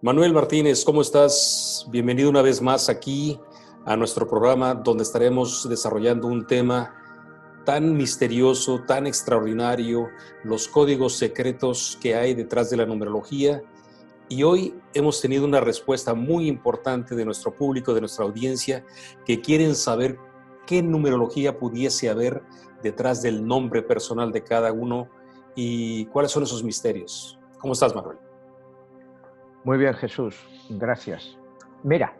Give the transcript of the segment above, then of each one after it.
Manuel Martínez, ¿cómo estás? Bienvenido una vez más aquí a nuestro programa donde estaremos desarrollando un tema tan misterioso, tan extraordinario, los códigos secretos que hay detrás de la numerología. Y hoy hemos tenido una respuesta muy importante de nuestro público, de nuestra audiencia, que quieren saber qué numerología pudiese haber detrás del nombre personal de cada uno y cuáles son esos misterios. ¿Cómo estás, Manuel? Muy bien, Jesús, gracias. Mira,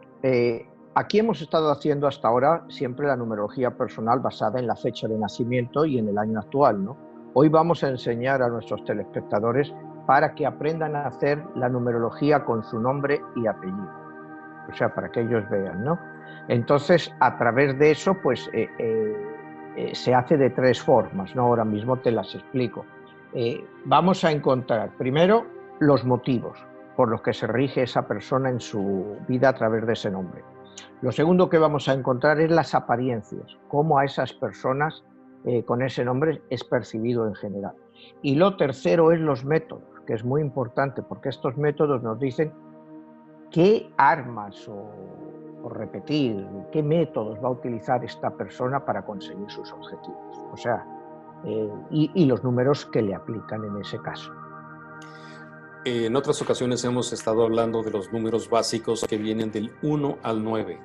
aquí hemos estado haciendo hasta ahora siempre la numerología personal basada en la fecha de nacimiento y en el año actual, ¿no? Hoy vamos a enseñar a nuestros telespectadores para que aprendan a hacer la numerología con su nombre y apellido, o sea, para que ellos vean, ¿no? Entonces, a través de eso, pues se hace de tres formas, ¿no? Ahora mismo te las explico. Vamos a encontrar primero los motivos por los que se rige esa persona en su vida a través de ese nombre. Lo segundo que vamos a encontrar es las apariencias, cómo a esas personas con ese nombre es percibido en general. Y lo tercero es los métodos, que es muy importante, porque estos métodos nos dicen qué armas o repetir, qué métodos va a utilizar esta persona para conseguir sus objetivos. O sea, y los números que le aplican en ese caso. En otras ocasiones hemos estado hablando de los números básicos que vienen del 1 al 9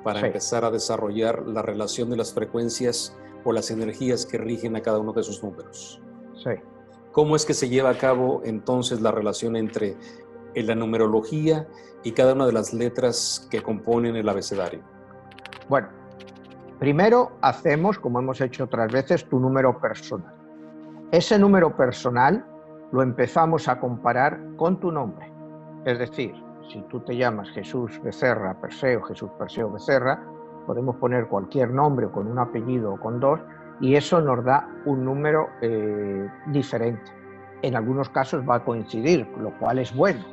para empezar a desarrollar la relación de las frecuencias o las energías que rigen a cada uno de esos números. Sí. ¿Cómo es que se lleva a cabo entonces la relación entre la numerología y cada una de las letras que componen el abecedario? Bueno, primero hacemos, como hemos hecho otras veces, tu número personal. Ese número personal lo empezamos a comparar con tu nombre. Es decir, si tú te llamas Jesús Becerra Perseo, Jesús Perseo Becerra, podemos poner cualquier nombre con un apellido o con dos, y eso nos da un número diferente. En algunos casos va a coincidir, lo cual es bueno,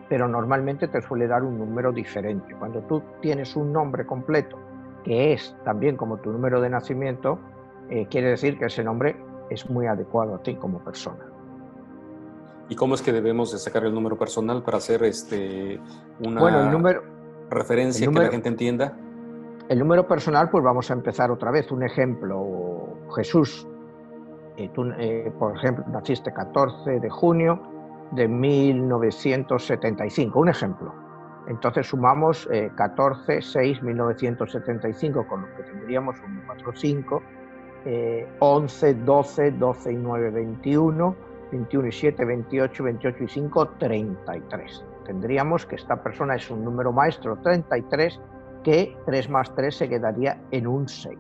pero normalmente te suele dar un número diferente. Cuando tú tienes un nombre completo, que es también como tu número de nacimiento, quiere decir que ese nombre es muy adecuado a ti como persona. ¿Y cómo es que debemos de sacar el número personal para hacer una referencia que la gente entienda? El número personal, pues vamos a empezar otra vez. Un ejemplo, Jesús, tú, por ejemplo, naciste 14 de junio de 1975, un ejemplo. Entonces sumamos 14, 6, 1975, con lo que tendríamos 1, 4, 5, 11, 12, 12 y 9, 21, 21 y 7, 28, 28 y 5, 33. Tendríamos que esta persona es un número maestro, 33, que 3 más 3 se quedaría en un 6.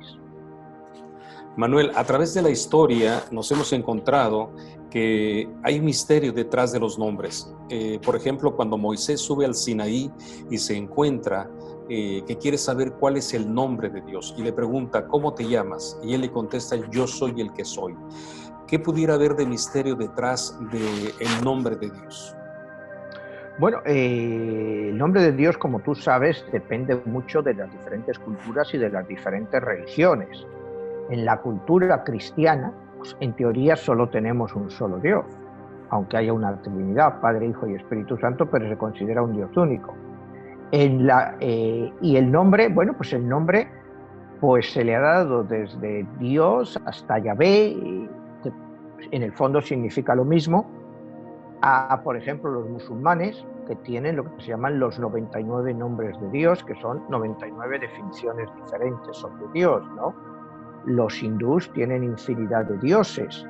Manuel, a través de la historia nos hemos encontrado que hay misterio detrás de los nombres. Por ejemplo, cuando Moisés sube al Sinaí y se encuentra que quiere saber cuál es el nombre de Dios y le pregunta, ¿cómo te llamas? Y él le contesta, yo soy el que soy. ¿Qué pudiera haber de misterio detrás del nombre de Dios? Bueno, el nombre de Dios, como tú sabes, depende mucho de las diferentes culturas y de las diferentes religiones. En la cultura cristiana, pues, en teoría solo tenemos un solo Dios, aunque haya una Trinidad, Padre, Hijo y Espíritu Santo, pero se considera un Dios único. Y el nombre, bueno, pues el nombre pues se le ha dado desde Dios hasta Yahvé, que en el fondo significa lo mismo, a, por ejemplo, los musulmanes, que tienen lo que se llaman los 99 nombres de Dios, que son 99 definiciones diferentes sobre Dios, ¿no? Los hindús tienen infinidad de dioses,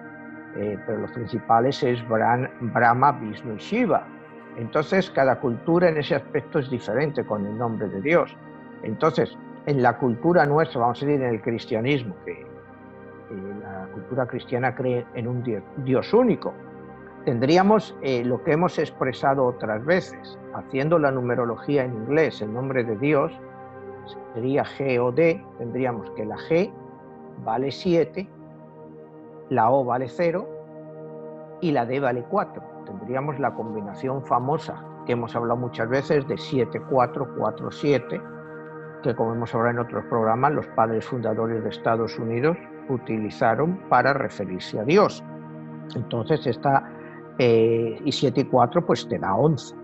pero los principales es Brahma, Vishnu y Shiva. Entonces, cada cultura en ese aspecto es diferente con el nombre de Dios. Entonces, en la cultura nuestra, vamos a decir, en el cristianismo, que la cultura cristiana cree en un Dios único, tendríamos lo que hemos expresado otras veces, haciendo la numerología en inglés, el nombre de Dios sería G o D, tendríamos que la G vale 7, la O vale 0 y la D vale 4. Tendríamos la combinación famosa que hemos hablado muchas veces de 7-4-4-7, que como hemos hablado en otros programas, los padres fundadores de Estados Unidos utilizaron para referirse a Dios. Entonces y 7 y 4 pues te da 11.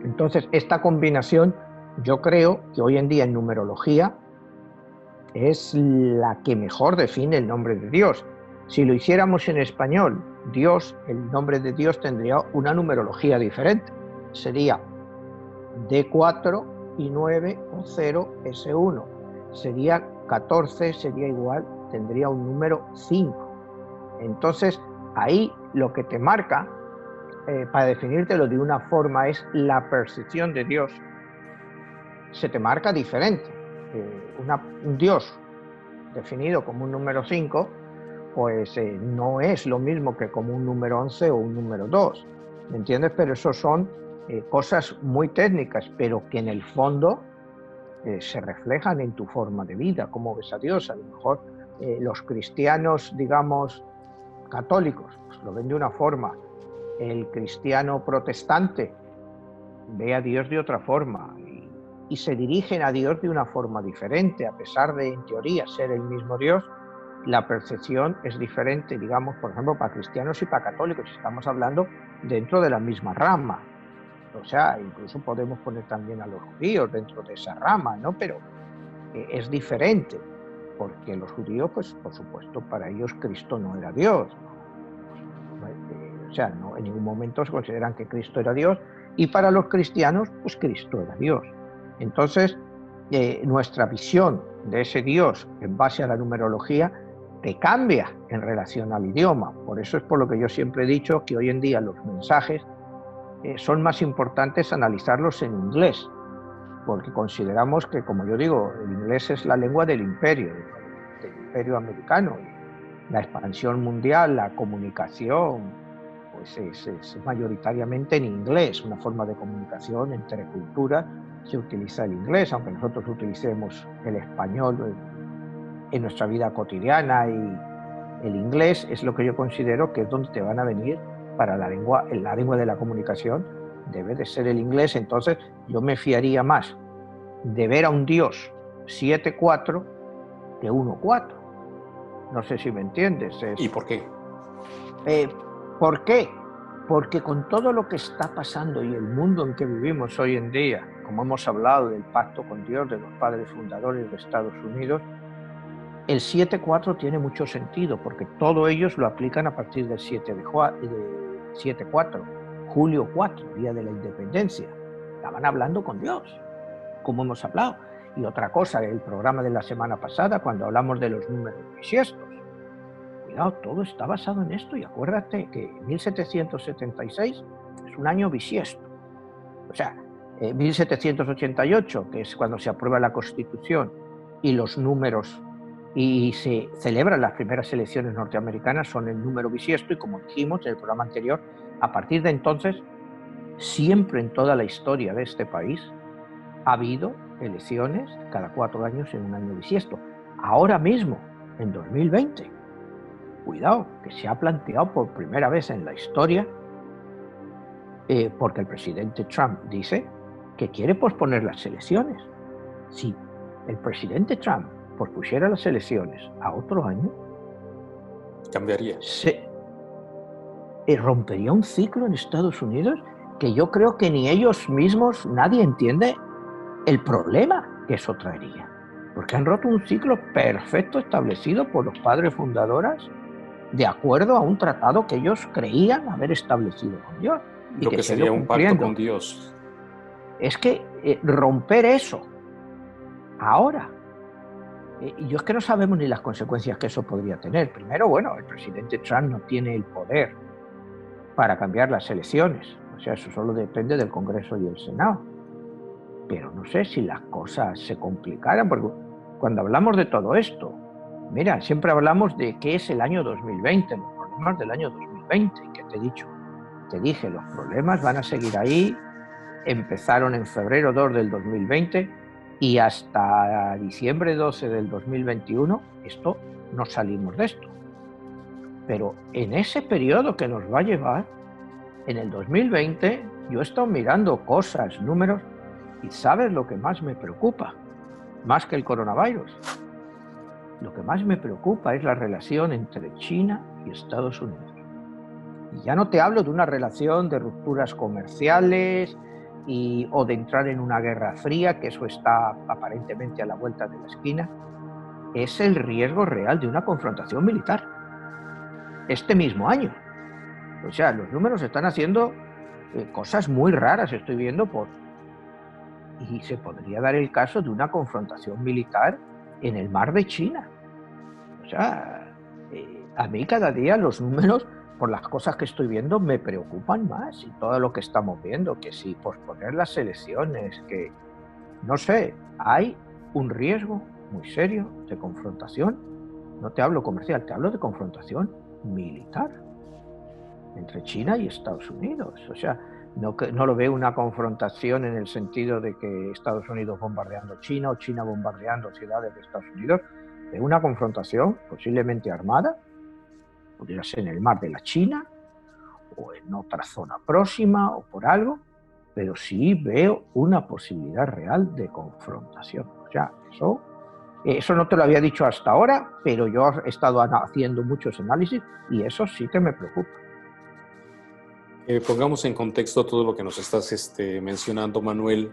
Entonces, esta combinación yo creo que hoy en día en numerología es la que mejor define el nombre de Dios. Si lo hiciéramos en español, Dios, el nombre de Dios tendría una numerología diferente. Sería D4 y 9 o 0 S1. Sería 14, sería igual, tendría un número 5. Entonces, ahí lo que te marca, para definírtelo de una forma, es la percepción de Dios. Se te marca diferente. Un Dios definido como un número 5, pues no es lo mismo que como un número 11 o un número 2. ¿Me entiendes? Pero eso son cosas muy técnicas, pero que en el fondo se reflejan en tu forma de vida, cómo ves a Dios. A lo mejor los cristianos, digamos, católicos, pues lo ven de una forma. El cristiano protestante ve a Dios de otra forma y se dirigen a Dios de una forma diferente, a pesar de, en teoría, ser el mismo Dios. La percepción es diferente, digamos, por ejemplo, para cristianos y para católicos. Estamos hablando dentro de la misma rama. O sea, incluso podemos poner también a los judíos dentro de esa rama, ¿no? Pero es diferente, porque los judíos, pues, por supuesto, para ellos Cristo no era Dios. O sea, no, en ningún momento se consideran que Cristo era Dios, y para los cristianos, pues Cristo era Dios. Entonces, nuestra visión de ese Dios en base a la numerología te cambia en relación al idioma. Por eso es por lo que yo siempre he dicho que hoy en día los mensajes son más importantes analizarlos en inglés, porque consideramos que, como yo digo, el inglés es la lengua del imperio americano. La expansión mundial, la comunicación, pues es mayoritariamente en inglés, una forma de comunicación entre culturas. Se utiliza el inglés, aunque nosotros utilicemos el español en nuestra vida cotidiana, y el inglés es lo que yo considero que es donde te van a venir para la lengua de la comunicación, debe de ser el inglés. Entonces yo me fiaría más de ver a un Dios 7-4 que 1-4. No sé si me entiendes. ¿Y por qué? ¿Por qué? Porque con todo lo que está pasando y el mundo en que vivimos hoy en día, como hemos hablado del pacto con Dios de los padres fundadores de Estados Unidos, el 7-4 tiene mucho sentido, porque todos ellos lo aplican a partir del 7-4, julio 4, día de la independencia. Estaban hablando con Dios, como hemos hablado. Y otra cosa, el programa de la semana pasada, cuando hablamos de los números bisiestos, cuidado, todo está basado en esto. Y acuérdate que 1776 es un año bisiesto. O sea, 1788, que es cuando se aprueba la Constitución, y los números, y se celebran las primeras elecciones norteamericanas, son el número bisiesto. Y como dijimos en el programa anterior, a partir de entonces, siempre en toda la historia de este país, ha habido elecciones cada 4 años en un año bisiesto. Ahora mismo, en 2020, cuidado, que se ha planteado por primera vez en la historia, porque el presidente Trump dice que quiere posponer las elecciones. Si el presidente Trump pospusiera las elecciones a otro año, cambiaría. Se rompería un ciclo en Estados Unidos que yo creo que ni ellos mismos, nadie entiende el problema que eso traería, porque han roto un ciclo perfecto establecido por los padres fundadores de acuerdo a un tratado que ellos creían haber establecido con Dios. Lo que sería un pacto con Dios. Es que romper eso ahora, yo es que no sabemos ni las consecuencias que eso podría tener. Primero, bueno, el presidente Trump no tiene el poder para cambiar las elecciones, o sea, eso solo depende del Congreso y el Senado. Pero no sé si las cosas se complicaran, porque cuando hablamos de todo esto, mira, siempre hablamos de qué es el año 2020, los problemas del año 2020, y que te dije, los problemas van a seguir ahí. Empezaron en febrero 2 del 2020 y hasta diciembre 12 del 2021, esto no salimos de esto. Pero en ese periodo que nos va a llevar, en el 2020, yo he estado mirando cosas, números, y ¿sabes lo que más me preocupa? Más que el coronavirus. Lo que más me preocupa es la relación entre China y Estados Unidos. Y ya no te hablo de una relación de rupturas comerciales, o de entrar en una guerra fría, que eso está aparentemente a la vuelta de la esquina, es el riesgo real de una confrontación militar este mismo año. O sea, los números están haciendo cosas muy raras, estoy viendo, y se podría dar el caso de una confrontación militar en el mar de China. O sea, a mí cada día los números, por las cosas que estoy viendo, me preocupan más, y todo lo que estamos viendo, que si posponer las elecciones, que no sé, hay un riesgo muy serio de confrontación. No te hablo comercial, te hablo de confrontación militar entre China y Estados Unidos. O sea, no lo veo una confrontación en el sentido de que Estados Unidos bombardeando China o China bombardeando ciudades de Estados Unidos. Veo una confrontación posiblemente armada, pudiera ser en el mar de la China o en otra zona próxima o por algo, pero sí veo una posibilidad real de confrontación. O sea, eso no te lo había dicho hasta ahora, pero yo he estado haciendo muchos análisis y eso sí que me preocupa. Pongamos en contexto todo lo que nos estás mencionando, Manuel.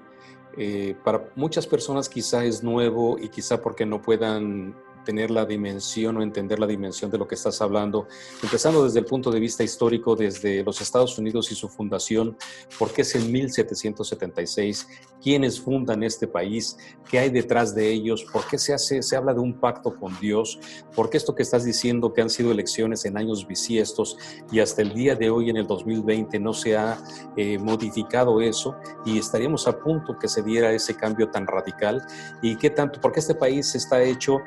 Para muchas personas quizá es nuevo y quizá porque no puedan tener la dimensión o entender la dimensión de lo que estás hablando, empezando desde el punto de vista histórico, desde los Estados Unidos y su fundación, ¿por qué es en 1776? ¿Quiénes fundan este país? ¿Qué hay detrás de ellos? ¿Por qué se habla de un pacto con Dios? ¿Por qué esto que estás diciendo que han sido elecciones en años bisiestos y hasta el día de hoy, en el 2020, no se ha modificado eso y estaríamos a punto que se diera ese cambio tan radical? ¿Y qué tanto? Porque este país está hecho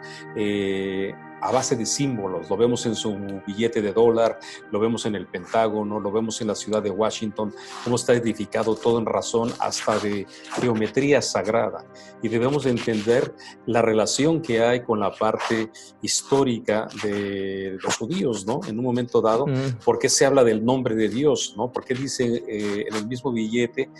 a base de símbolos. Lo vemos en su billete de dólar, lo vemos en el Pentágono, lo vemos en la ciudad de Washington, cómo está edificado todo en razón hasta de geometría sagrada. Y debemos de entender la relación que hay con la parte histórica de los judíos, ¿no? En un momento dado, ¿por qué se habla del nombre de Dios, ¿no? ¿Por qué dice en el mismo billete,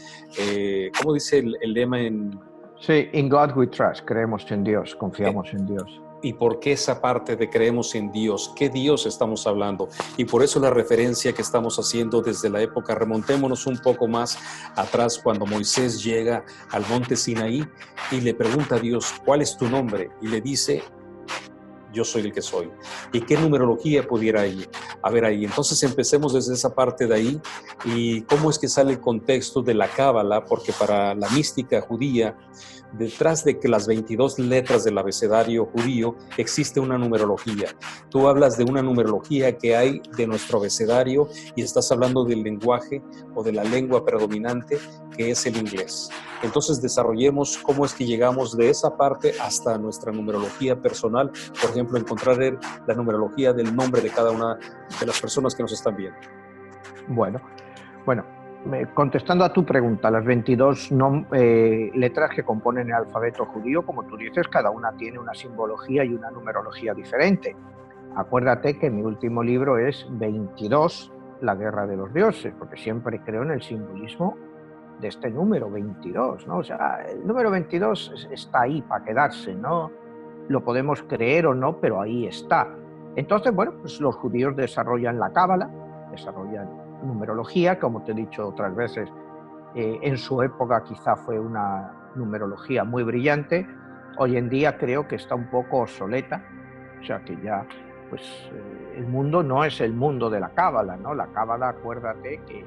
cómo dice el lema en... Sí, in God we trust, creemos en Dios, confiamos en Dios. ¿Y por qué esa parte de creemos en Dios? ¿Qué Dios estamos hablando? Y por eso la referencia que estamos haciendo desde la época, remontémonos un poco más atrás, cuando Moisés llega al monte Sinaí y le pregunta a Dios, ¿cuál es tu nombre? Y le dice, yo soy el que soy. ¿Y qué numerología pudiera haber ahí? Entonces empecemos desde esa parte de ahí. ¿Y cómo es que sale el contexto de la Cábala? Porque para la mística judía, detrás de que las 22 letras del abecedario judío existe una numerología. Tú hablas de una numerología que hay de nuestro abecedario y estás hablando del lenguaje o de la lengua predominante, que es el inglés. Entonces desarrollemos cómo es que llegamos de esa parte hasta nuestra numerología personal. Por ejemplo, encontrar la numerología del nombre de cada una de las personas que nos están viendo. Bueno, contestando a tu pregunta, las 22 letras que componen el alfabeto judío, como tú dices, cada una tiene una simbología y una numerología diferente. Acuérdate que mi último libro es 22, la guerra de los dioses, porque siempre creo en el simbolismo de este número 22, ¿no? O sea, el número 22 está ahí para quedarse, ¿no? Lo podemos creer o no, pero ahí está. Entonces, bueno, pues los judíos desarrollan la cábala, desarrollan numerología, como te he dicho otras veces, en su época quizá fue una numerología muy brillante. Hoy en día creo que está un poco obsoleta, o sea que ya, pues el mundo no es el mundo de la cábala, ¿no? La cábala, acuérdate que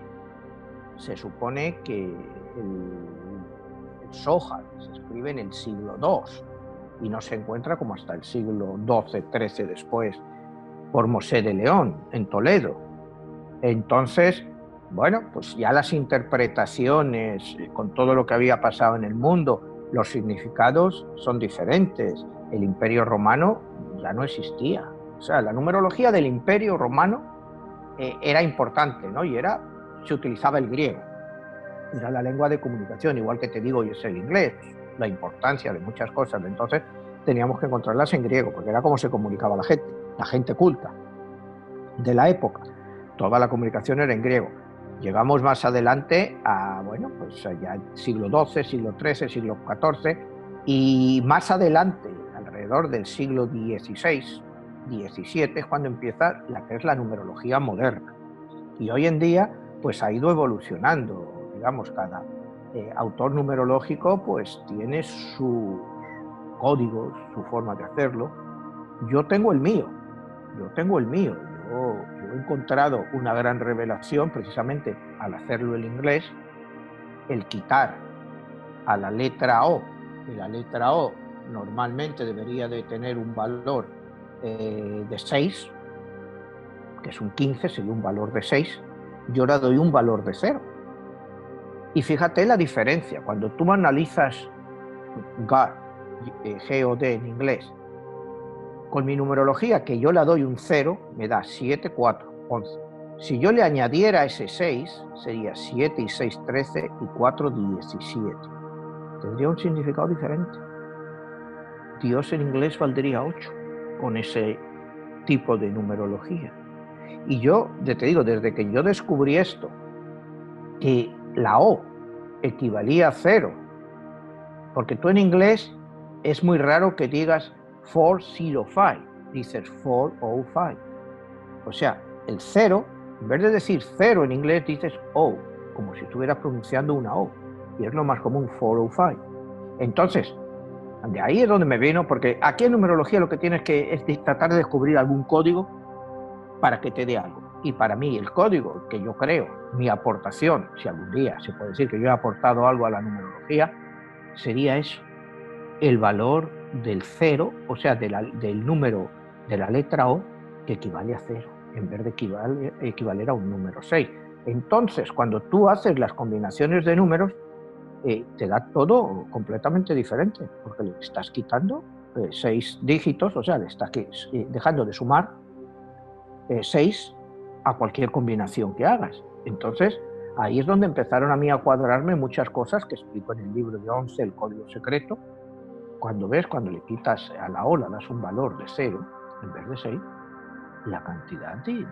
se supone que el Zohar se escribe en el siglo II y no se encuentra como hasta el siglo XII-XIII después por Mosé de León en Toledo. Entonces, bueno, pues ya las interpretaciones con todo lo que había pasado en el mundo, los significados son diferentes. El Imperio Romano ya no existía. O sea, la numerología del Imperio Romano era importante, ¿no? Y se utilizaba el griego. Era la lengua de comunicación, igual que te digo, y es el inglés. La importancia de muchas cosas. Entonces, teníamos que encontrarlas en griego, porque era como se comunicaba la gente culta de la época. Toda la comunicación era en griego. Llegamos más adelante a, bueno, pues ya el siglo XII, siglo XIII, siglo XIV, y más adelante, alrededor del siglo XVI, XVII, es cuando empieza la que es la numerología moderna. Y hoy en día, pues ha ido evolucionando, digamos, autor numerológico pues tiene sus códigos, su forma de hacerlo. Yo tengo el mío. Yo he encontrado una gran revelación precisamente al hacerlo en inglés, el quitar a la letra O, y la letra O normalmente debería de tener un valor de 6, que es un 15, sería un valor de 6, yo le doy un valor de 0. Y fíjate la diferencia, cuando tú analizas God, G-O-D en inglés, con mi numerología, que yo le doy un 0, me da 7, 4, 11. Si yo le añadiera ese 6, sería 7 y 6, 13 y 4, 17. Tendría un significado diferente. Dios en inglés valdría 8 con ese tipo de numerología. Y yo, te digo, desde que yo descubrí esto, que la O equivalía a 0, porque tú en inglés es muy raro que digas 405, dices 405. O sea, el 0, en vez de decir 0 en inglés, dices O, como si estuvieras pronunciando una O, y es lo más común, 405. Entonces, de ahí es donde me vino, porque aquí en numerología lo que tienes que es tratar de descubrir algún código para que te dé algo. Y para mí el código que yo creo, mi aportación, si algún día se puede decir que yo he aportado algo a la numerología, sería eso, el valor del 0, o sea, del número de la letra O, que equivale a 0, en vez de equivaler a un número 6. Entonces, cuando tú haces las combinaciones de números, te da todo completamente diferente, porque le estás quitando 6 dígitos, o sea, le estás dejando de sumar 6 a cualquier combinación que hagas. Entonces, ahí es donde empezaron a mí a cuadrarme muchas cosas que explico en el libro de 11, el código secreto. Cuando le quitas a la ola, das un valor de 0 en vez de 6, la cantidad de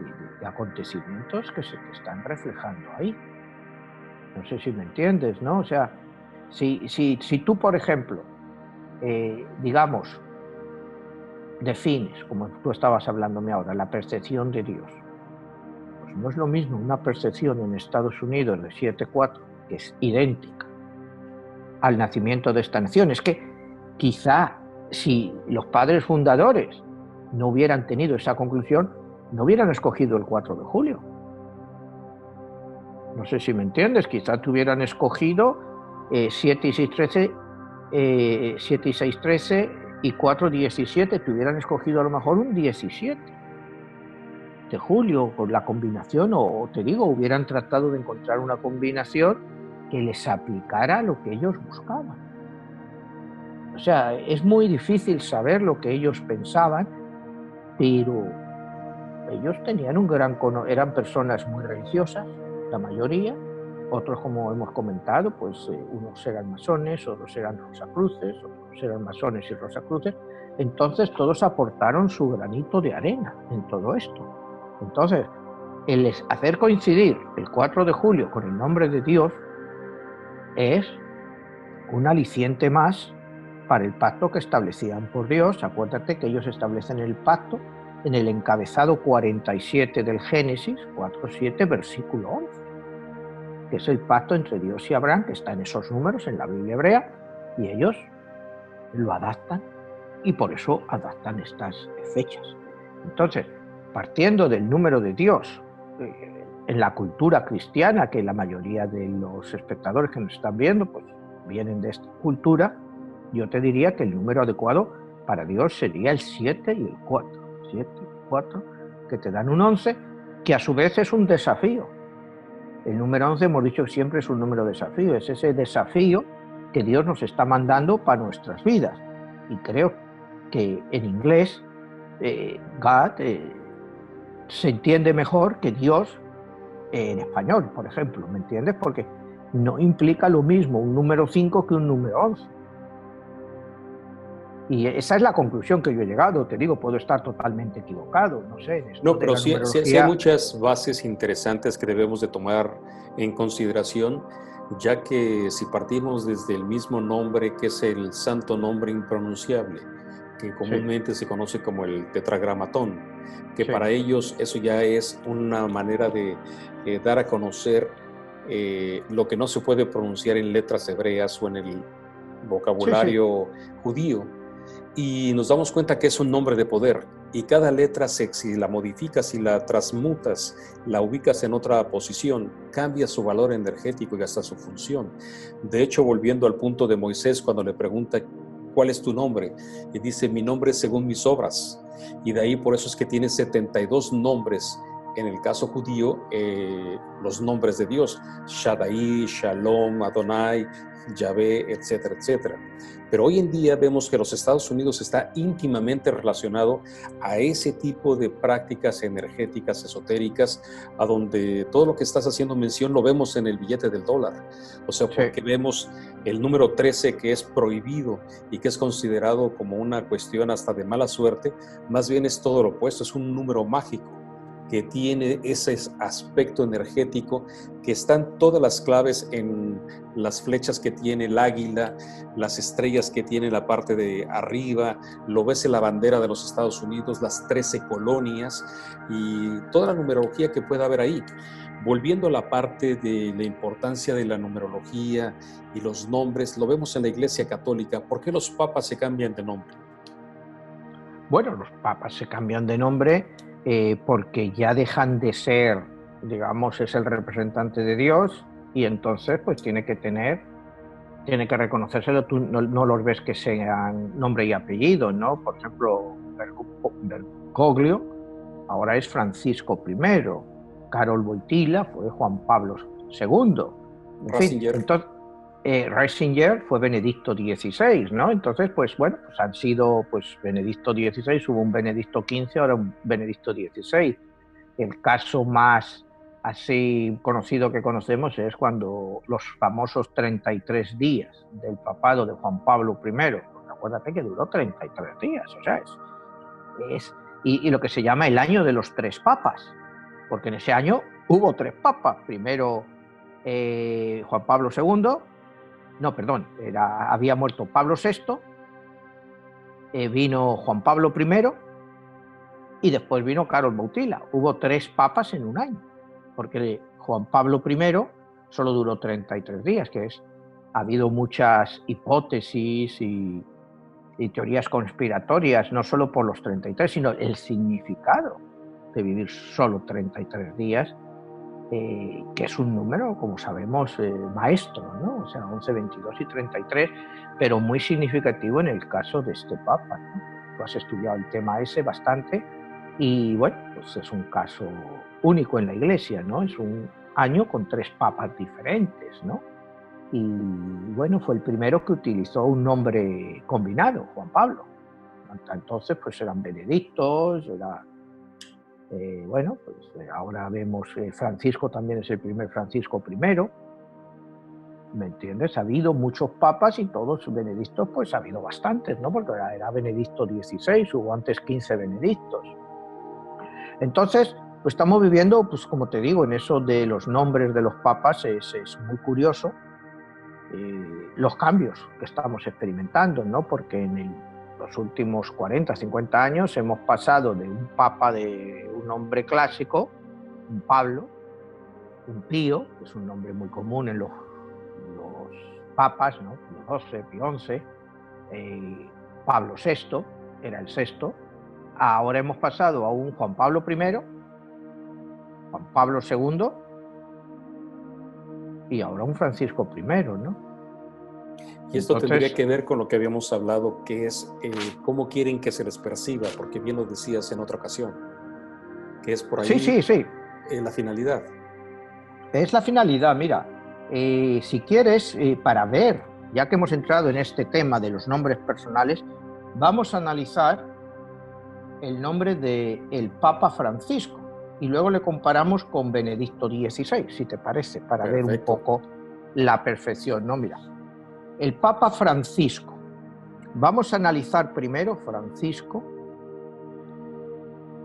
acontecimientos que se te están reflejando ahí. No sé si me entiendes, ¿no? O sea, si tú, por ejemplo, digamos, defines, como tú estabas hablándome ahora, la percepción de Dios, pues no es lo mismo una percepción en Estados Unidos de 7-4, que es idéntica al nacimiento de esta nación. Es que quizá si los padres fundadores no hubieran tenido esa conclusión, no hubieran escogido el 4 de julio. No sé si me entiendes, quizá te hubieran escogido 7 y 6, 13, 7 y 6, 13 y 4, 17, te hubieran escogido a lo mejor un 17 de julio con la combinación, o te digo, hubieran tratado de encontrar una combinación que les aplicara lo que ellos buscaban. O sea, es muy difícil saber lo que ellos pensaban, pero ellos tenían eran personas muy religiosas, la mayoría. Otros, como hemos comentado, pues unos eran masones, otros eran rosacruces, otros eran masones y rosacruces. Entonces todos aportaron su granito de arena en todo esto. Entonces, el hacer coincidir el 4 de julio con el nombre de Dios es un aliciente más para el pacto que establecían por Dios. Acuérdate que ellos establecen el pacto en el encabezado 47 del Génesis, 4:7, versículo 11, que es el pacto entre Dios y Abraham, que está en esos números en la Biblia hebrea, y ellos lo adaptan, y por eso adaptan estas fechas. Entonces, partiendo del número de Dios, en la cultura cristiana, que la mayoría de los espectadores que nos están viendo pues vienen de esta cultura, yo te diría que el número adecuado para Dios sería el 7 y el 4. 7 y 4, que te dan un 11, que a su vez es un desafío. El número 11, hemos dicho que siempre es un número de desafío, es ese desafío que Dios nos está mandando para nuestras vidas. Y creo que en inglés, God se entiende mejor que Dios en español, por ejemplo, ¿me entiendes? Porque no implica lo mismo un número 5 que un número 11. Y esa es la conclusión que yo he llegado. Te digo, puedo estar totalmente equivocado, no sé. No, pero sí hay muchas bases interesantes que debemos de tomar en consideración, ya que si partimos desde el mismo nombre, que es el santo nombre impronunciable, que comúnmente se conoce como el tetragramatón, que para ellos eso ya es una manera de dar a conocer lo que no se puede pronunciar en letras hebreas o en el vocabulario judío. Y nos damos cuenta que es un nombre de poder. Y cada letra, si la modificas, si la transmutas, la ubicas en otra posición, cambia su valor energético y hasta su función. De hecho, volviendo al punto de Moisés, cuando le pregunta, ¿cuál es tu nombre? Y dice, mi nombre es según mis obras. Y de ahí por eso es que tiene 72 nombres. En el caso judío, los nombres de Dios, Shaddai, Shalom, Adonai, Yahvé, etcétera, etcétera. Pero hoy en día vemos que los Estados Unidos está íntimamente relacionado a ese tipo de prácticas energéticas, esotéricas, a donde todo lo que estás haciendo mención lo vemos en el billete del dólar. O sea, porque vemos el número 13 que es prohibido y que es considerado como una cuestión hasta de mala suerte, más bien es todo lo opuesto, es un número mágico que tiene ese aspecto energético, que están todas las claves en las flechas que tiene el águila, las estrellas que tiene la parte de arriba, lo ves en la bandera de los Estados Unidos, las 13 colonias y toda la numerología que pueda haber ahí. Volviendo a la parte de la importancia de la numerología y los nombres, lo vemos en la Iglesia Católica. ¿Por qué los papas se cambian de nombre? Bueno, los papas se cambian de nombre porque ya dejan de ser, digamos, es el representante de Dios y entonces pues tiene que reconocérselo. Tú no los ves que sean nombre y apellido, ¿no? Por ejemplo, Bergoglio ahora es Francisco I, Karol Wojtyła fue Juan Pablo II, en fin, entonces Ratzinger fue Benedicto XVI, ¿no? Entonces, pues bueno, pues han sido pues Benedicto XVI, hubo un Benedicto XV, ahora un Benedicto XVI. El caso más así conocido que conocemos es cuando los famosos 33 días del papado de Juan Pablo I. Porque acuérdate que duró 33 días, o sea, y lo que se llama el año de los 3 papas, porque en ese año hubo 3 papas. Primero Juan Pablo II, había muerto Pablo VI, vino Juan Pablo I y después vino Karol Wojtyła. Hubo 3 papas en un año, porque Juan Pablo I solo duró 33 días, ha habido muchas hipótesis y teorías conspiratorias, no solo por los 33, sino el significado de vivir solo 33 días, que es un número, como sabemos, maestro, ¿no? O sea, 11, 22 y 33, pero muy significativo en el caso de este Papa, ¿no? Tú has estudiado el tema ese bastante y, bueno, pues es un caso único en la Iglesia, ¿no? Es un año con 3 papas diferentes, ¿no? Y, bueno, fue el primero que utilizó un nombre combinado, Juan Pablo. Hasta entonces, pues eran benedictos, bueno, pues ahora vemos Francisco también es el primer Francisco I, ¿me entiendes? Ha habido muchos papas y todos benedictos, pues ha habido bastantes, ¿no? Porque era Benedicto XVI, hubo antes 15 benedictos. Entonces, pues estamos viviendo, pues como te digo, en eso de los nombres de los papas es muy curioso los cambios que estamos experimentando, ¿no? Porque en los últimos 40, 50 años hemos pasado de un papa de un nombre clásico, un Pablo, un Pío, que es un nombre muy común en los papas, ¿no? Pío XII, Pío XI, Pablo VI, era el sexto. Ahora hemos pasado a un Juan Pablo I, Juan Pablo II y ahora un Francisco I, ¿no? Y esto tendría que ver con lo que habíamos hablado, que es cómo quieren que se les perciba, porque bien lo decías en otra ocasión, que es por ahí sí. La finalidad. Es la finalidad, mira, si quieres, para ver, ya que hemos entrado en este tema de los nombres personales, vamos a analizar el nombre del Papa Francisco y luego le comparamos con Benedicto XVI, si te parece, para Perfecto. Ver un poco la perfección, ¿no? Mira, el Papa Francisco. Vamos a analizar primero, Francisco,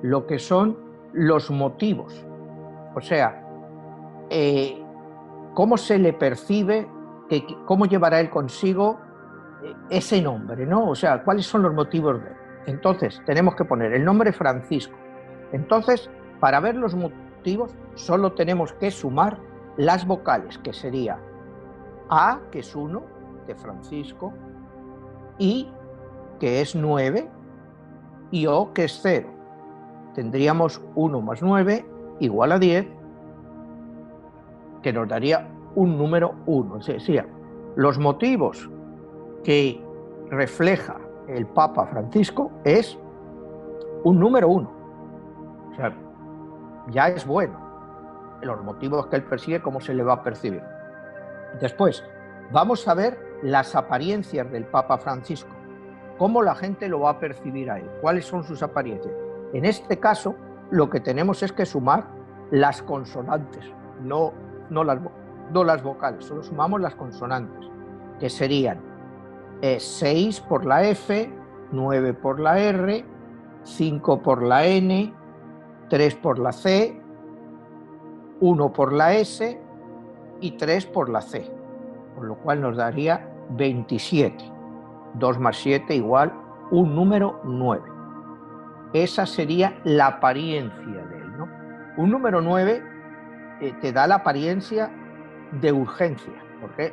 lo que son los motivos. O sea, cómo se le percibe, cómo llevará él consigo ese nombre, ¿no? O sea, cuáles son los motivos de él. Entonces, tenemos que poner el nombre Francisco. Entonces, para ver los motivos, solo tenemos que sumar las vocales, que sería A, que es 1, de Francisco, I, que es 9, y O, que es 0. Tendríamos 1 más 9 igual a 10, que nos daría un número 1. Es decir, los motivos que refleja el Papa Francisco es un número 1. O sea, ya es bueno. Los motivos que él persigue, cómo se le va a percibir. Después, vamos a ver las apariencias del Papa Francisco. Cómo la gente lo va a percibir a él. ¿Cuáles son sus apariencias? En este caso, lo que tenemos es que sumar las consonantes, no las vocales, solo sumamos las consonantes, que serían 6 por la F, 9 por la R, 5 por la N, 3 por la C, 1 por la S y 3 por la C, con lo cual nos daría 27. 2 más 7 igual un número 9. Esa sería la apariencia de él, ¿no? Un número 9 te da la apariencia de urgencia, porque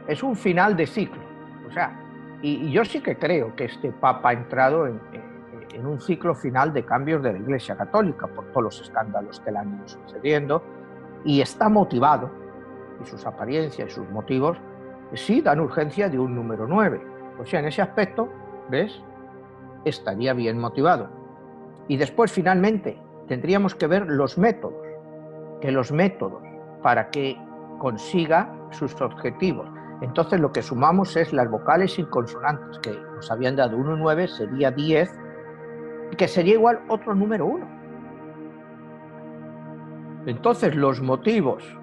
es un final de ciclo. O sea, y yo sí que creo que este Papa ha entrado en un ciclo final de cambios de la Iglesia Católica por todos los escándalos que le han ido sucediendo, y está motivado, y sus apariencias y sus motivos sí dan urgencia de un número 9. O sea, en ese aspecto, ¿ves?, estaría bien motivado. Y después, finalmente, tendríamos que ver los métodos, para que consiga sus objetivos. Entonces, lo que sumamos es las vocales y consonantes, que nos habían dado 1 y 9, sería 10, que sería igual otro número 1. Entonces, los motivos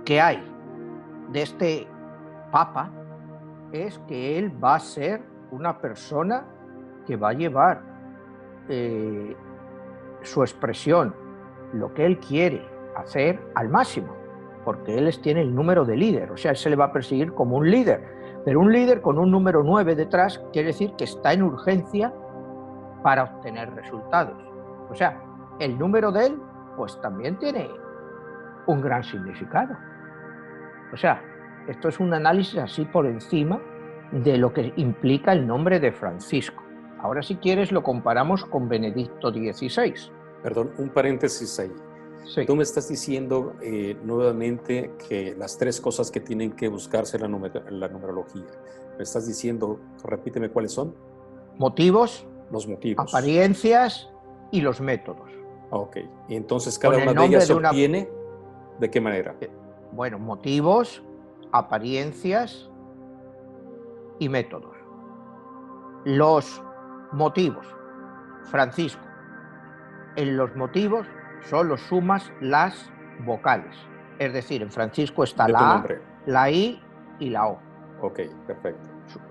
que hay de este Papa es que él va a ser una persona que va a llevar su expresión, lo que él quiere hacer, al máximo, porque él tiene el número de líder. O sea, él se le va a perseguir como un líder, pero un líder con un número 9 detrás quiere decir que está en urgencia para obtener resultados. O sea, el número de él pues también tiene un gran significado. O sea, esto es un análisis así por encima de lo que implica el nombre de Francisco. Ahora, si quieres, lo comparamos con Benedicto XVI. Perdón, un paréntesis ahí. Sí. Tú me estás diciendo nuevamente que las 3 cosas que tienen que buscarse en la numerología. Me estás diciendo, repíteme cuáles son. Motivos, los motivos, apariencias y los métodos. Ok, y entonces cada una de ellas se obtiene, ¿de qué manera? Bueno, motivos, apariencias y métodos. Los motivos, Francisco, en los motivos solo sumas las vocales. Es decir, en Francisco está la A, la I y la O. Ok, perfecto.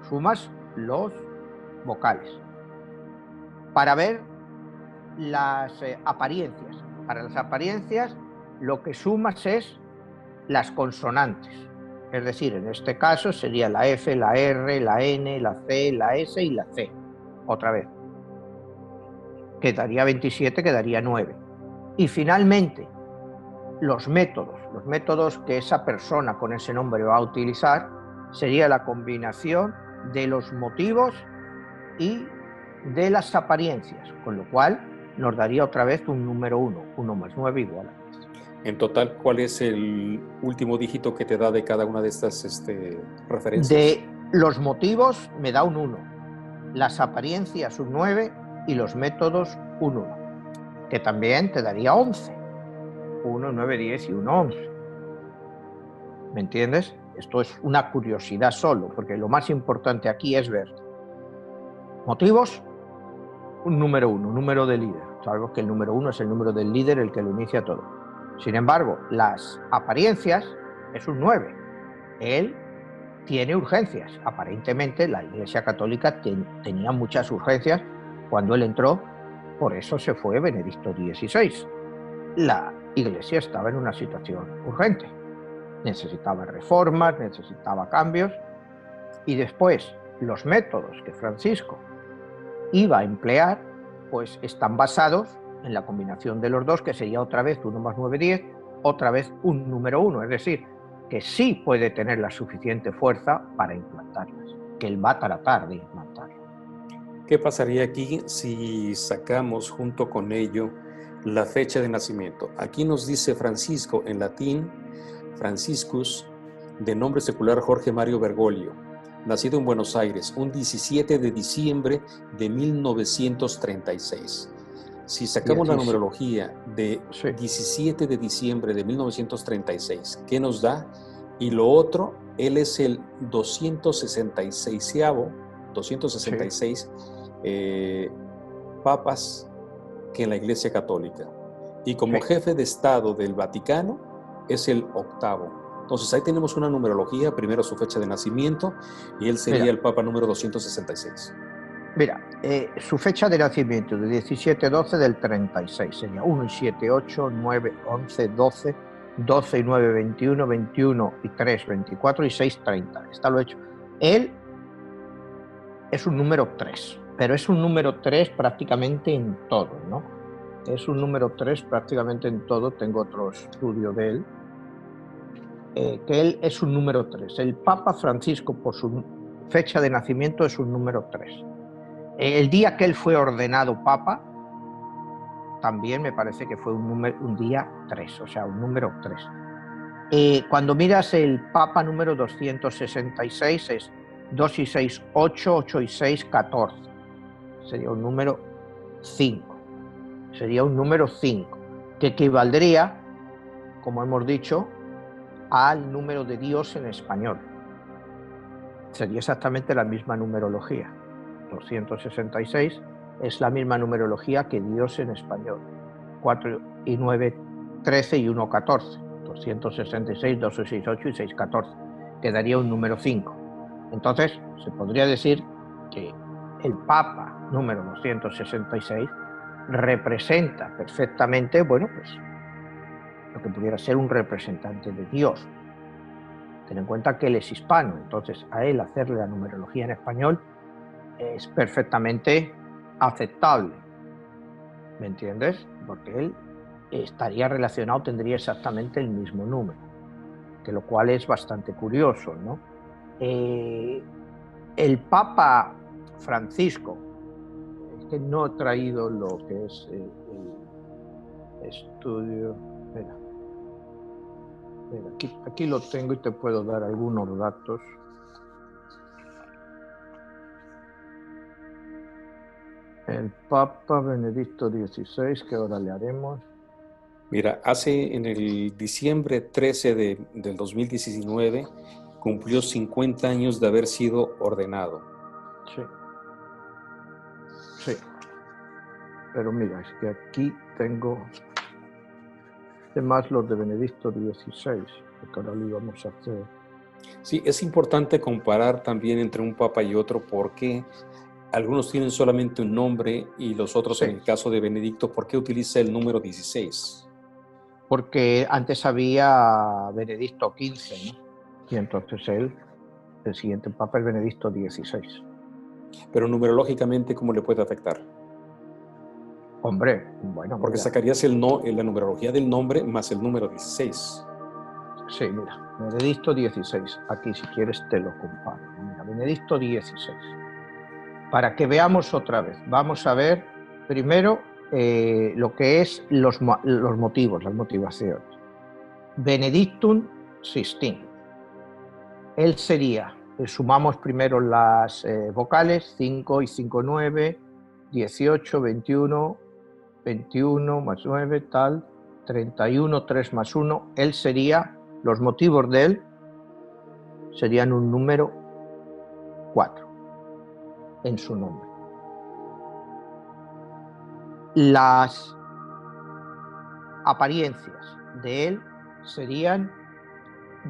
Sumas los vocales. Para ver las apariencias. Para las apariencias lo que sumas es las consonantes. Es decir, en este caso sería la F, la R, la N, la C, la S y la C. Otra vez. Quedaría 27, quedaría 9. Y finalmente, los métodos que esa persona con ese nombre va a utilizar sería la combinación de los motivos y de las apariencias, con lo cual nos daría otra vez un número 1, 1 más 9 igual a 10. En total, ¿cuál es el último dígito que te da de cada una de estas referencias? De los motivos me da un 1, las apariencias un 9 y los métodos un 1, que también te daría 11. 1, 9, 10 y 1, 11. ¿Me entiendes? Esto es una curiosidad solo, porque lo más importante aquí es ver motivos, un número 1, número de líder. Sabemos que el número 1 es el número del líder, el que lo inicia todo. Sin embargo, las apariencias es un 9. Él tiene urgencias. Aparentemente la Iglesia Católica tenía muchas urgencias cuando él entró, por eso se fue Benedicto XVI. La Iglesia estaba en una situación urgente. Necesitaba reformas, necesitaba cambios, y después los métodos que Francisco iba a emplear pues están basados en la combinación de los dos, que sería otra vez 1 más 9, 10, otra vez un número 1, es decir, que sí puede tener la suficiente fuerza para implantarlas, que él va a tratar de implantarlas. ¿Qué pasaría aquí si sacamos junto con ello la fecha de nacimiento? Aquí nos dice Francisco, en latín, Franciscus, de nombre secular Jorge Mario Bergoglio, nacido en Buenos Aires un 17 de diciembre de 1936. Si sacamos la numerología de 17 de diciembre de 1936, ¿qué nos da? Y lo otro, él es el 266 papas que en la Iglesia Católica. Y como jefe de Estado del Vaticano es el 8º. Entonces ahí tenemos una numerología, primero su fecha de nacimiento, y él sería el Papa número 266. Mira, su fecha de nacimiento de 17-12 del 36 sería 1 y 7, 8, 9, 11, 12, 12 y 9, 21, 21 y 3, 24 y 6, 30. Está lo hecho. Él es un número 3, pero es un número 3 prácticamente en todo, ¿no? Es un número 3 prácticamente en todo. Tengo otro estudio de él, que él es un número 3. El Papa Francisco, por su fecha de nacimiento, es un número 3. El día que él fue ordenado Papa, también me parece que fue un día 3, o sea, un número 3. Cuando miras el Papa número 266 es 2 y 6, 8, 8 y 6, 14. Sería un número 5. Sería un número 5, que equivaldría, como hemos dicho, al número de Dios en español. Sería exactamente la misma numerología. 266 es la misma numerología que Dios en español. 4 y 9, 13 y 1, 14. 266, 2, 6, 8 y 6, 14. Quedaría un número 5. Entonces, se podría decir que el Papa número 266 representa perfectamente, bueno, pues lo que pudiera ser un representante de Dios. Ten en cuenta que él es hispano, entonces a él hacerle la numerología en español es perfectamente aceptable, ¿me entiendes? Porque él estaría relacionado, tendría exactamente el mismo número, que lo cual es bastante curioso, ¿no? El Papa Francisco, es que no he traído lo que es el estudio, mira, aquí lo tengo y te puedo dar algunos datos. El Papa Benedicto XVI, que ahora le haremos. Mira, en el diciembre 13 del 2019 cumplió 50 años de haber sido ordenado. Sí. Sí. Pero mira, es que aquí tengo además los de Benedicto XVI, porque ahora lo íbamos a hacer. Sí, es importante comparar también entre un papa y otro porque algunos tienen solamente un nombre y los otros, en el caso de Benedicto, ¿por qué utiliza el número 16? Porque antes había Benedicto XV, ¿no? Y entonces el siguiente papa es Benedicto XVI. Pero numerológicamente, ¿cómo le puede afectar? Hombre, bueno, porque mira, sacarías la numerología del nombre más el número 16. Sí, mira, Benedicto XVI. Aquí, si quieres, te lo comparo. Mira, Benedicto XVI. Para que veamos otra vez, vamos a ver primero lo que es los motivos, las motivaciones. Benedictum XVI. Él sería, sumamos primero las vocales, 5 y 5, 9, 18, 21, 21 más 9, tal, 31, 3 más 1. Él sería, los motivos de él serían un número 4 en su nombre. Las apariencias de él serían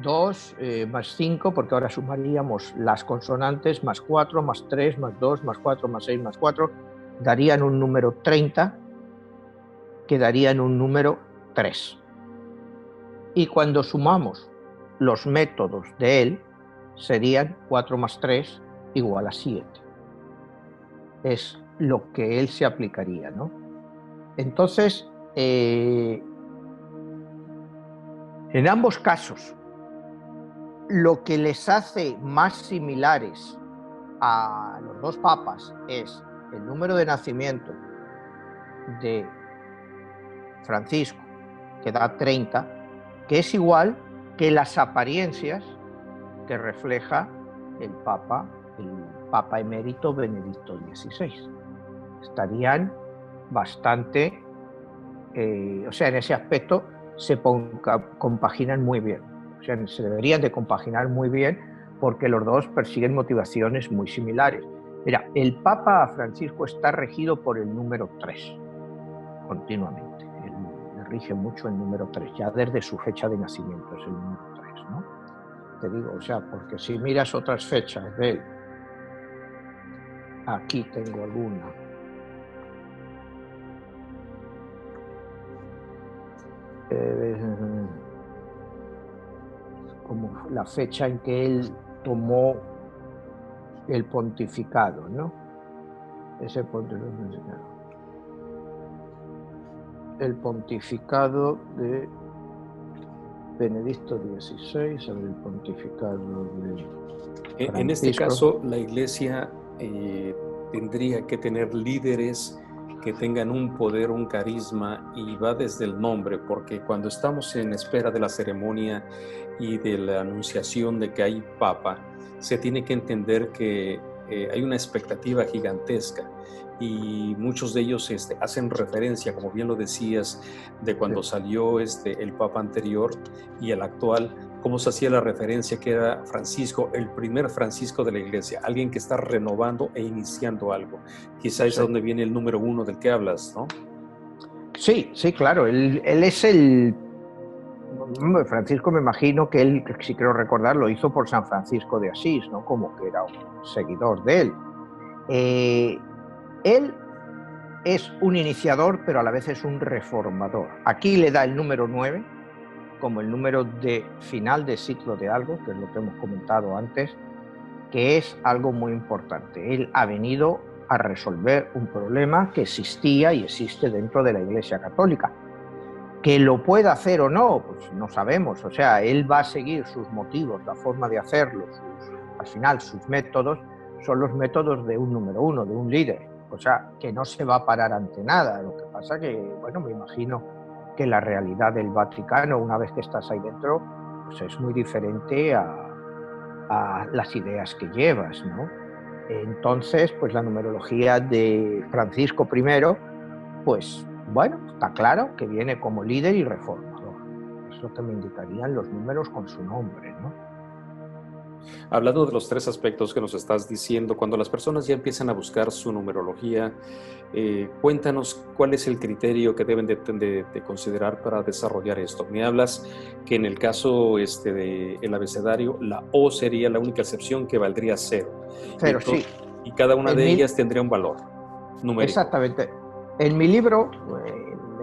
2 más 5, porque ahora sumaríamos las consonantes, más 4, más 3, más 2, más 4, más 6, más 4, darían un número 30, que darían un número 3. Y cuando sumamos los métodos de él, serían 4 más 3 igual a 7. Es lo que él se aplicaría, ¿no? Entonces, En ambos casos, lo que les hace más similares a los dos papas es el número de nacimiento de Francisco, que da 30, que es igual que las apariencias que refleja el Papa emérito Benedicto XVI. Estarían bastante, o sea, en ese aspecto se compaginan muy bien. O sea, se deberían de compaginar muy bien porque los dos persiguen motivaciones muy similares. Mira, el Papa Francisco está regido por el número 3 continuamente. Él rige mucho el número 3, ya desde su fecha de nacimiento es el número 3, ¿no? Te digo, o sea, porque si miras otras fechas de él, aquí tengo alguna. Como la fecha en que él tomó el pontificado, ¿no? Ese pontificado. El pontificado de Benedicto XVI, sobre el pontificado de Francisco. En este caso, la Iglesia tendría que tener líderes que tengan un poder, un carisma, y va desde el nombre, porque cuando estamos en espera de la ceremonia y de la anunciación de que hay papa, se tiene que entender que hay una expectativa gigantesca, y muchos de ellos hacen referencia, como bien lo decías, de cuando salió el papa anterior y el actual, cómo se hacía la referencia que era Francisco, el primer Francisco de la Iglesia, alguien que está renovando e iniciando algo. Quizá es donde viene el número 1 del que hablas, ¿no? Sí, sí, claro. Él es el... Francisco, me imagino que él, si quiero recordar, lo hizo por San Francisco de Asís, ¿no? Como que era un seguidor de él. Él es un iniciador, pero a la vez es un reformador. Aquí le da el número 9 como el número de final de ciclo de algo, que es lo que hemos comentado antes, que es algo muy importante. Él ha venido a resolver un problema que existía y existe dentro de la Iglesia Católica. Que lo pueda hacer o no, pues no sabemos. O sea, él va a seguir sus motivos, la forma de hacerlo, al final sus métodos son los métodos de un número 1, de un líder. O sea, que no se va a parar ante nada. Lo que pasa que, bueno, me imagino que la realidad del Vaticano, una vez que estás ahí dentro, pues es muy diferente a las ideas que llevas, ¿no? Entonces, pues la numerología de Francisco I, pues bueno, está claro que viene como líder y reformador. Es lo que me indicarían los números con su nombre, ¿no? Hablando de los 3 aspectos que nos estás diciendo, cuando las personas ya empiezan a buscar su numerología, cuéntanos cuál es el criterio que deben de considerar para desarrollar esto. Me hablas que en el caso del abecedario, la O sería la única excepción, que valdría 0. Pero sí. Y cada una de ellas tendría un valor numérico. Exactamente. En mi libro,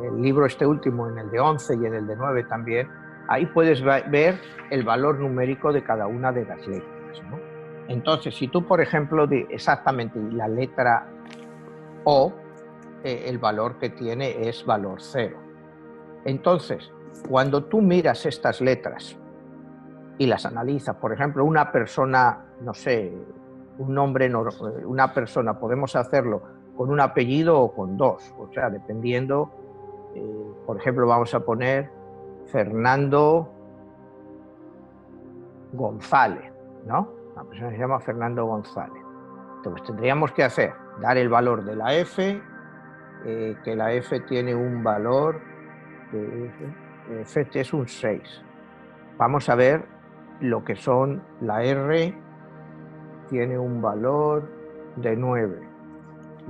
el libro este último, en el de 11 y en el de 9 también, ahí puedes ver el valor numérico de cada una de las letras, ¿no? Entonces, si tú, por ejemplo, exactamente la letra O, el valor que tiene es valor 0. Entonces, cuando tú miras estas letras y las analizas, por ejemplo, una persona, no sé, un nombre, una persona, podemos hacerlo con un apellido o con 2, o sea, dependiendo, por ejemplo, vamos a poner Fernando González, ¿no? La persona se llama Fernando González. Entonces tendríamos que dar el valor de la F, que la F tiene un valor, F es un 6. Vamos a ver lo que son la R, tiene un valor de 9.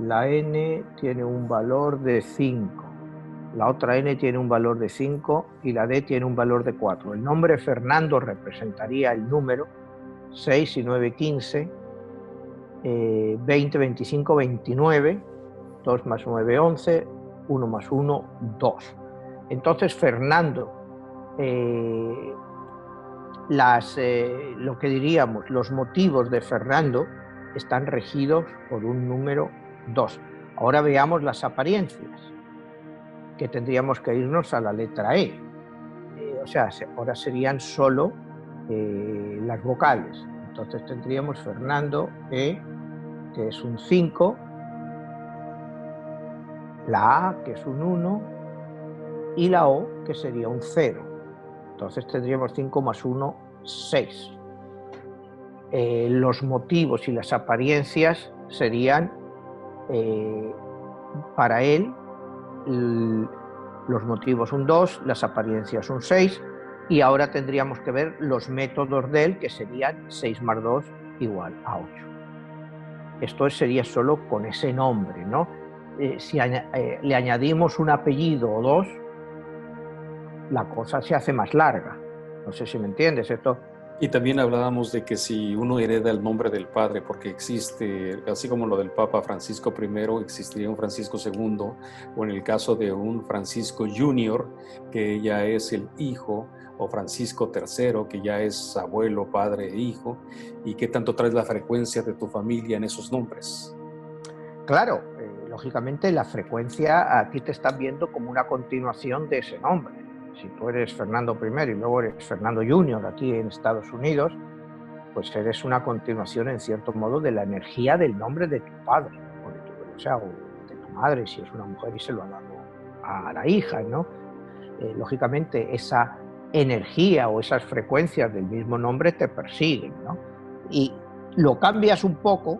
La N tiene un valor de 5. La otra N tiene un valor de 5 y la D tiene un valor de 4. El nombre Fernando representaría el número 6 y 9, 15, 20, 25, 29, 2 más 9, 11, 1 más 1, 2. Entonces, Fernando, lo que diríamos, los motivos de Fernando están regidos por un número 2. Ahora veamos las apariencias, que tendríamos que irnos a la letra E. O o sea, ahora serían solo las vocales. Entonces tendríamos Fernando E, que es un 5, la A, que es un 1, y la O, que sería un 0. Entonces tendríamos 5 más 1, 6. Los motivos y las apariencias serían, para él, los motivos un 2, las apariencias un 6, y ahora tendríamos que ver los métodos de él, que serían 6 más 2 igual a 8. Esto sería solo con ese nombre, ¿no? Si le añadimos un apellido o dos, la cosa se hace más larga. No sé si me entiendes. Esto. Y también hablábamos de que si uno hereda el nombre del padre, porque existe, así como lo del Papa Francisco I, existiría un Francisco II, o en el caso de un Francisco Junior, que ya es el hijo, o Francisco III, que ya es abuelo, padre e hijo, y qué tanto traes la frecuencia de tu familia en esos nombres. Claro, lógicamente la frecuencia a ti te están viendo como una continuación de ese nombre. Si tú eres Fernando I y luego eres Fernando Junior aquí en Estados Unidos, pues eres una continuación en cierto modo de la energía del nombre de tu padre, o de tu madre, si es una mujer y se lo ha dado a la hija, ¿no? Lógicamente esa energía o esas frecuencias del mismo nombre te persiguen, ¿no? Y lo cambias un poco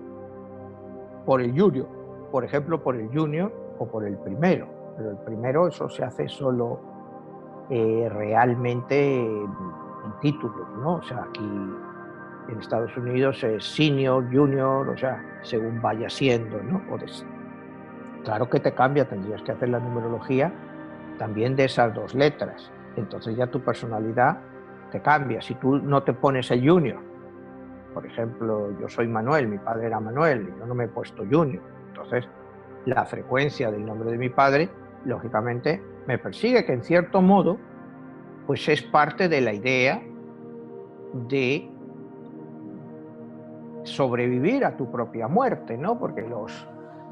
por el Junior, por ejemplo, por el Junior o por el primero, pero el primero eso se hace solo realmente en títulos, ¿no? O sea, aquí en Estados Unidos es senior, junior, o sea, según vaya siendo, ¿no? Claro que te cambia, tendrías que hacer la numerología también de esas dos letras. Entonces ya tu personalidad te cambia. Si tú no te pones el junior, por ejemplo, yo soy Manuel, mi padre era Manuel, y yo no me he puesto junior. Entonces, la frecuencia del nombre de mi padre, lógicamente, me persigue, que en cierto modo, pues es parte de la idea de sobrevivir a tu propia muerte, ¿no? Porque los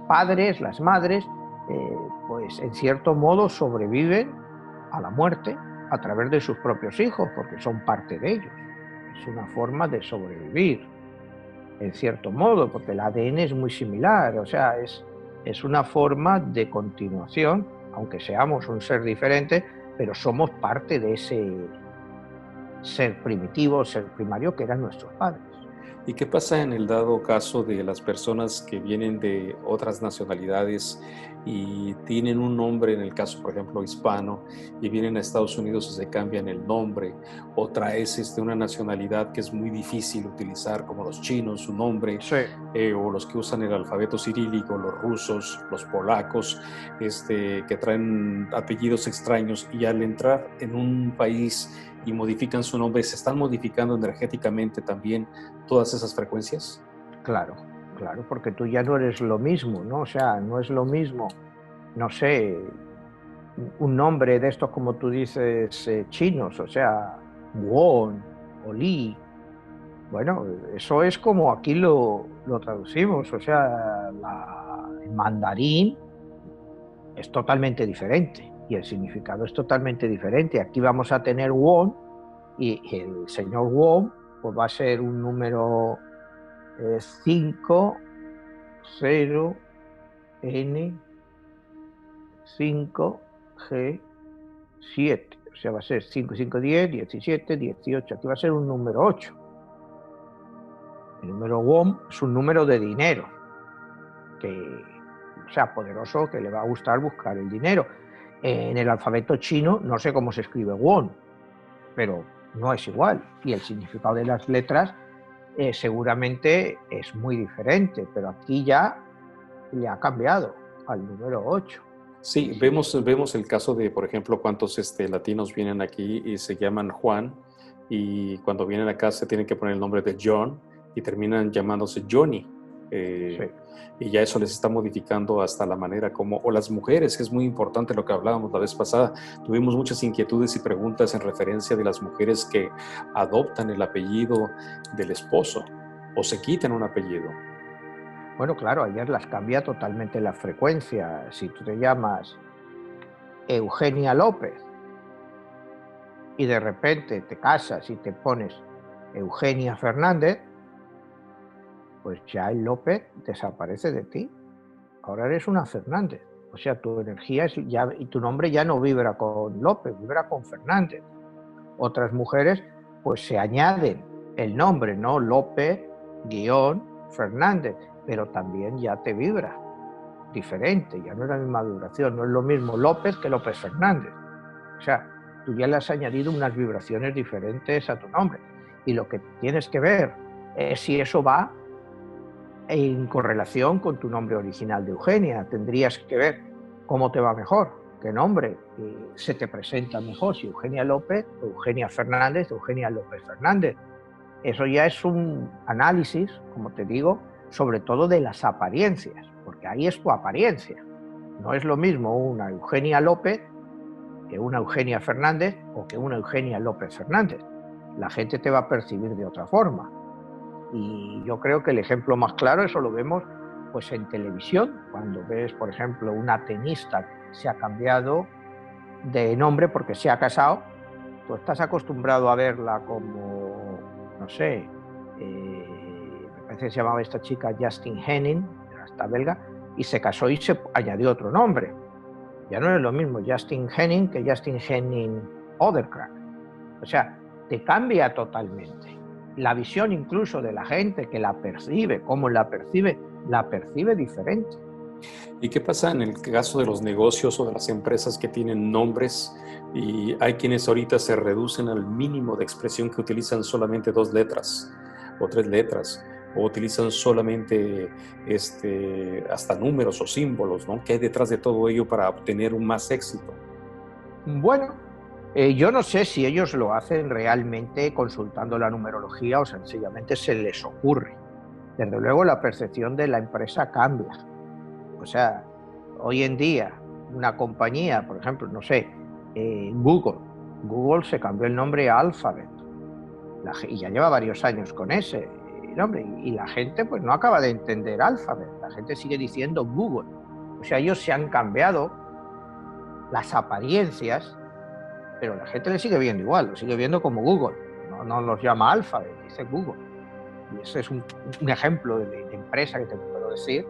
padres, las madres, pues en cierto modo sobreviven a la muerte a través de sus propios hijos, porque son parte de ellos. Es una forma de sobrevivir, en cierto modo, porque el ADN es muy similar, o sea, es una forma de continuación, aunque seamos un ser diferente, pero somos parte de ese ser primitivo, ser primario que eran nuestros padres. ¿Y qué pasa en el dado caso de las personas que vienen de otras nacionalidades y tienen un nombre, en el caso, por ejemplo, hispano, y vienen a Estados Unidos y se cambian el nombre, o traes una nacionalidad que es muy difícil utilizar, como los chinos, su nombre, Sí. O los que usan el alfabeto cirílico, los rusos, los polacos, que traen apellidos extraños, y al entrar en un país y modifican su nombre, ¿se están modificando energéticamente también todas esas frecuencias? Claro, claro, porque tú ya no eres lo mismo, ¿no? O sea, no es lo mismo, no sé, un nombre de estos, como tú dices, chinos, o sea, Won o Li. Bueno, eso es como aquí lo traducimos, o sea, el mandarín es totalmente diferente y el significado es totalmente diferente. Aquí vamos a tener Won y el señor Won pues va a ser un número 5, 0, N, 5, G, 7. O sea, va a ser 5, 5, 10, 17, 18. Aquí va a ser un número 8. El número WOM es un número de dinero, o sea, poderoso, que le va a gustar buscar el dinero. En el alfabeto chino no sé cómo se escribe won, pero no es igual. Y el significado de las letras seguramente es muy diferente, pero aquí ya le ha cambiado al número 8. Sí, vemos el caso de, por ejemplo, cuántos latinos vienen aquí y se llaman Juan, y cuando vienen acá se tienen que poner el nombre de John y terminan llamándose Johnny. Sí. Y ya eso les está modificando hasta la manera como, o las mujeres, que es muy importante lo que hablábamos la vez pasada. Tuvimos muchas inquietudes y preguntas en referencia de las mujeres que adoptan el apellido del esposo o se quitan un apellido. Bueno, claro, ayer las cambia totalmente la frecuencia. Si tú te llamas Eugenia López y de repente te casas y te pones Eugenia Fernández, pues ya el López desaparece de ti. Ahora eres una Fernández. O sea, tu energía y tu nombre ya no vibra con López, vibra con Fernández. Otras mujeres pues se añaden el nombre, ¿no? López Fernández, pero también ya te vibra diferente, ya no es la misma vibración, no es lo mismo López que López Fernández. O sea, tú ya le has añadido unas vibraciones diferentes a tu nombre. Y lo que tienes que ver es si eso va en correlación con tu nombre original de Eugenia. Tendrías que ver cómo te va mejor, qué nombre se te presenta mejor, si Eugenia López, Eugenia Fernández, Eugenia López Fernández. Eso ya es un análisis, como te digo, sobre todo de las apariencias, porque ahí es tu apariencia. No es lo mismo una Eugenia López que una Eugenia Fernández o que una Eugenia López Fernández. La gente te va a percibir de otra forma. Y yo creo que el ejemplo más claro, eso lo vemos pues en televisión, cuando ves, por ejemplo, una tenista que se ha cambiado de nombre porque se ha casado. Tú estás acostumbrado a verla como, no sé, me parece que se llamaba esta chica Justine Henin, esta belga, y se casó y se añadió otro nombre. Ya no es lo mismo Justine Henin que Justine Henin Oderkirk. O sea, te cambia totalmente. La visión incluso de la gente que la percibe, cómo la percibe diferente. ¿Y qué pasa en el caso de los negocios o de las empresas que tienen nombres y hay quienes ahorita se reducen al mínimo de expresión, que utilizan solamente 2 letras o 3 letras, o utilizan solamente hasta números o símbolos, ¿no? ¿Qué hay detrás de todo ello para obtener un más éxito? Bueno, yo no sé si ellos lo hacen realmente consultando la numerología o sencillamente se les ocurre. Desde luego la percepción de la empresa cambia. O sea, hoy en día una compañía, por ejemplo, no sé, Google se cambió el nombre a Alphabet y ya lleva varios años con ese nombre y la gente pues no acaba de entender Alphabet, la gente sigue diciendo Google. O sea, ellos se han cambiado las apariencias, pero la gente le sigue viendo igual, lo sigue viendo como Google, no los llama Alphabet, dice Google. Y ese es un ejemplo de empresa que te puedo decir,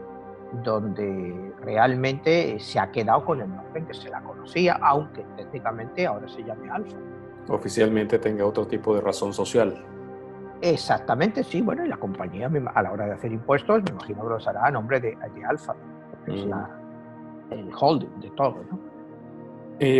donde realmente se ha quedado con el nombre en que se la conocía, aunque técnicamente ahora se llame Alfa. Oficialmente tenga otro tipo de razón social. Exactamente, sí. Bueno, y la compañía a la hora de hacer impuestos, me imagino que los hará a nombre de Alfa, que es el holding de todo, ¿no?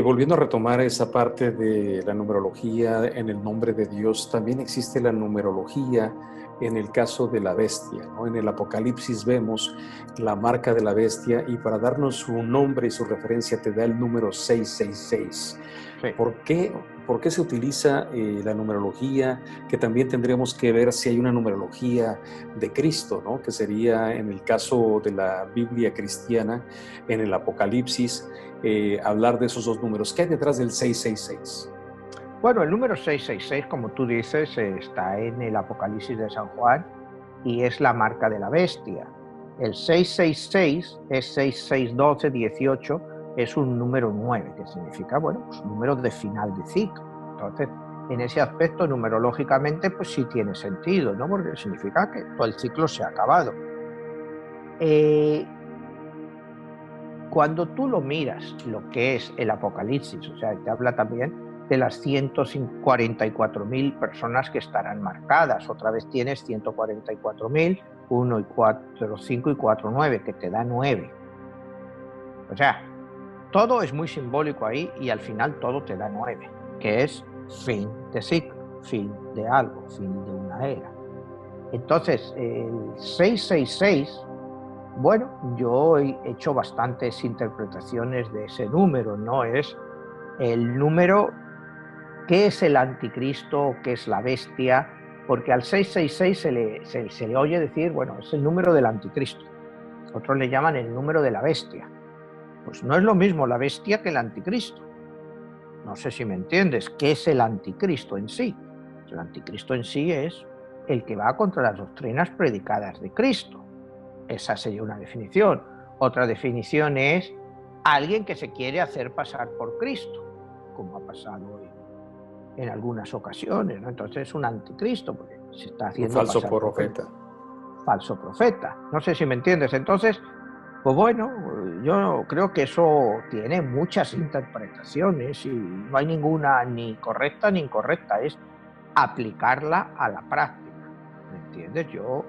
Volviendo a retomar esa parte de la numerología en el nombre de Dios, también existe la numerología en el caso de la bestia, ¿no? En el Apocalipsis vemos la marca de la bestia y para darnos su nombre y su referencia te da el número 666. Sí. ¿Por qué se utiliza la numerología? Que también tendríamos que ver si hay una numerología de Cristo, ¿no? Que sería en el caso de la Biblia cristiana, en el Apocalipsis, hablar de esos 2 números. ¿Qué hay detrás del 666? Bueno, el número 666, como tú dices, está en el Apocalipsis de San Juan y es la marca de la bestia. El 666 es 6612, 18, es un número 9, que significa, bueno, pues número de final de ciclo. Entonces, en ese aspecto, numerológicamente, pues sí tiene sentido, ¿no? Porque significa que todo el ciclo se ha acabado. Cuando tú lo miras, lo que es el Apocalipsis, o sea, te habla también de las 144.000 personas que estarán marcadas. Otra vez tienes 144.000, 1 y 4, 5 y 4, 9, que te da 9. O sea, todo es muy simbólico ahí y al final todo te da 9, que es fin de ciclo, fin de algo, fin de una era. Entonces, el 666, bueno, yo he hecho bastantes interpretaciones de ese número, ¿no? Es el número, ¿qué es el anticristo? ¿Qué es la bestia? Porque al 666 se le oye decir, bueno, es el número del anticristo. Otros le llaman el número de la bestia. Pues no es lo mismo la bestia que el anticristo. No sé si me entiendes. ¿Qué es el anticristo en sí? El anticristo en sí es el que va contra las doctrinas predicadas de Cristo. Esa sería una definición. Otra definición es alguien que se quiere hacer pasar por Cristo, como ha pasado hoy en algunas ocasiones, ¿no? Entonces es un anticristo, porque se está haciendo Un falso pasar por profeta. falso profeta. No sé si me entiendes. Entonces, pues bueno, yo creo que eso tiene muchas interpretaciones y no hay ninguna ni correcta ni incorrecta, es aplicarla a la práctica, ¿me entiendes? Yo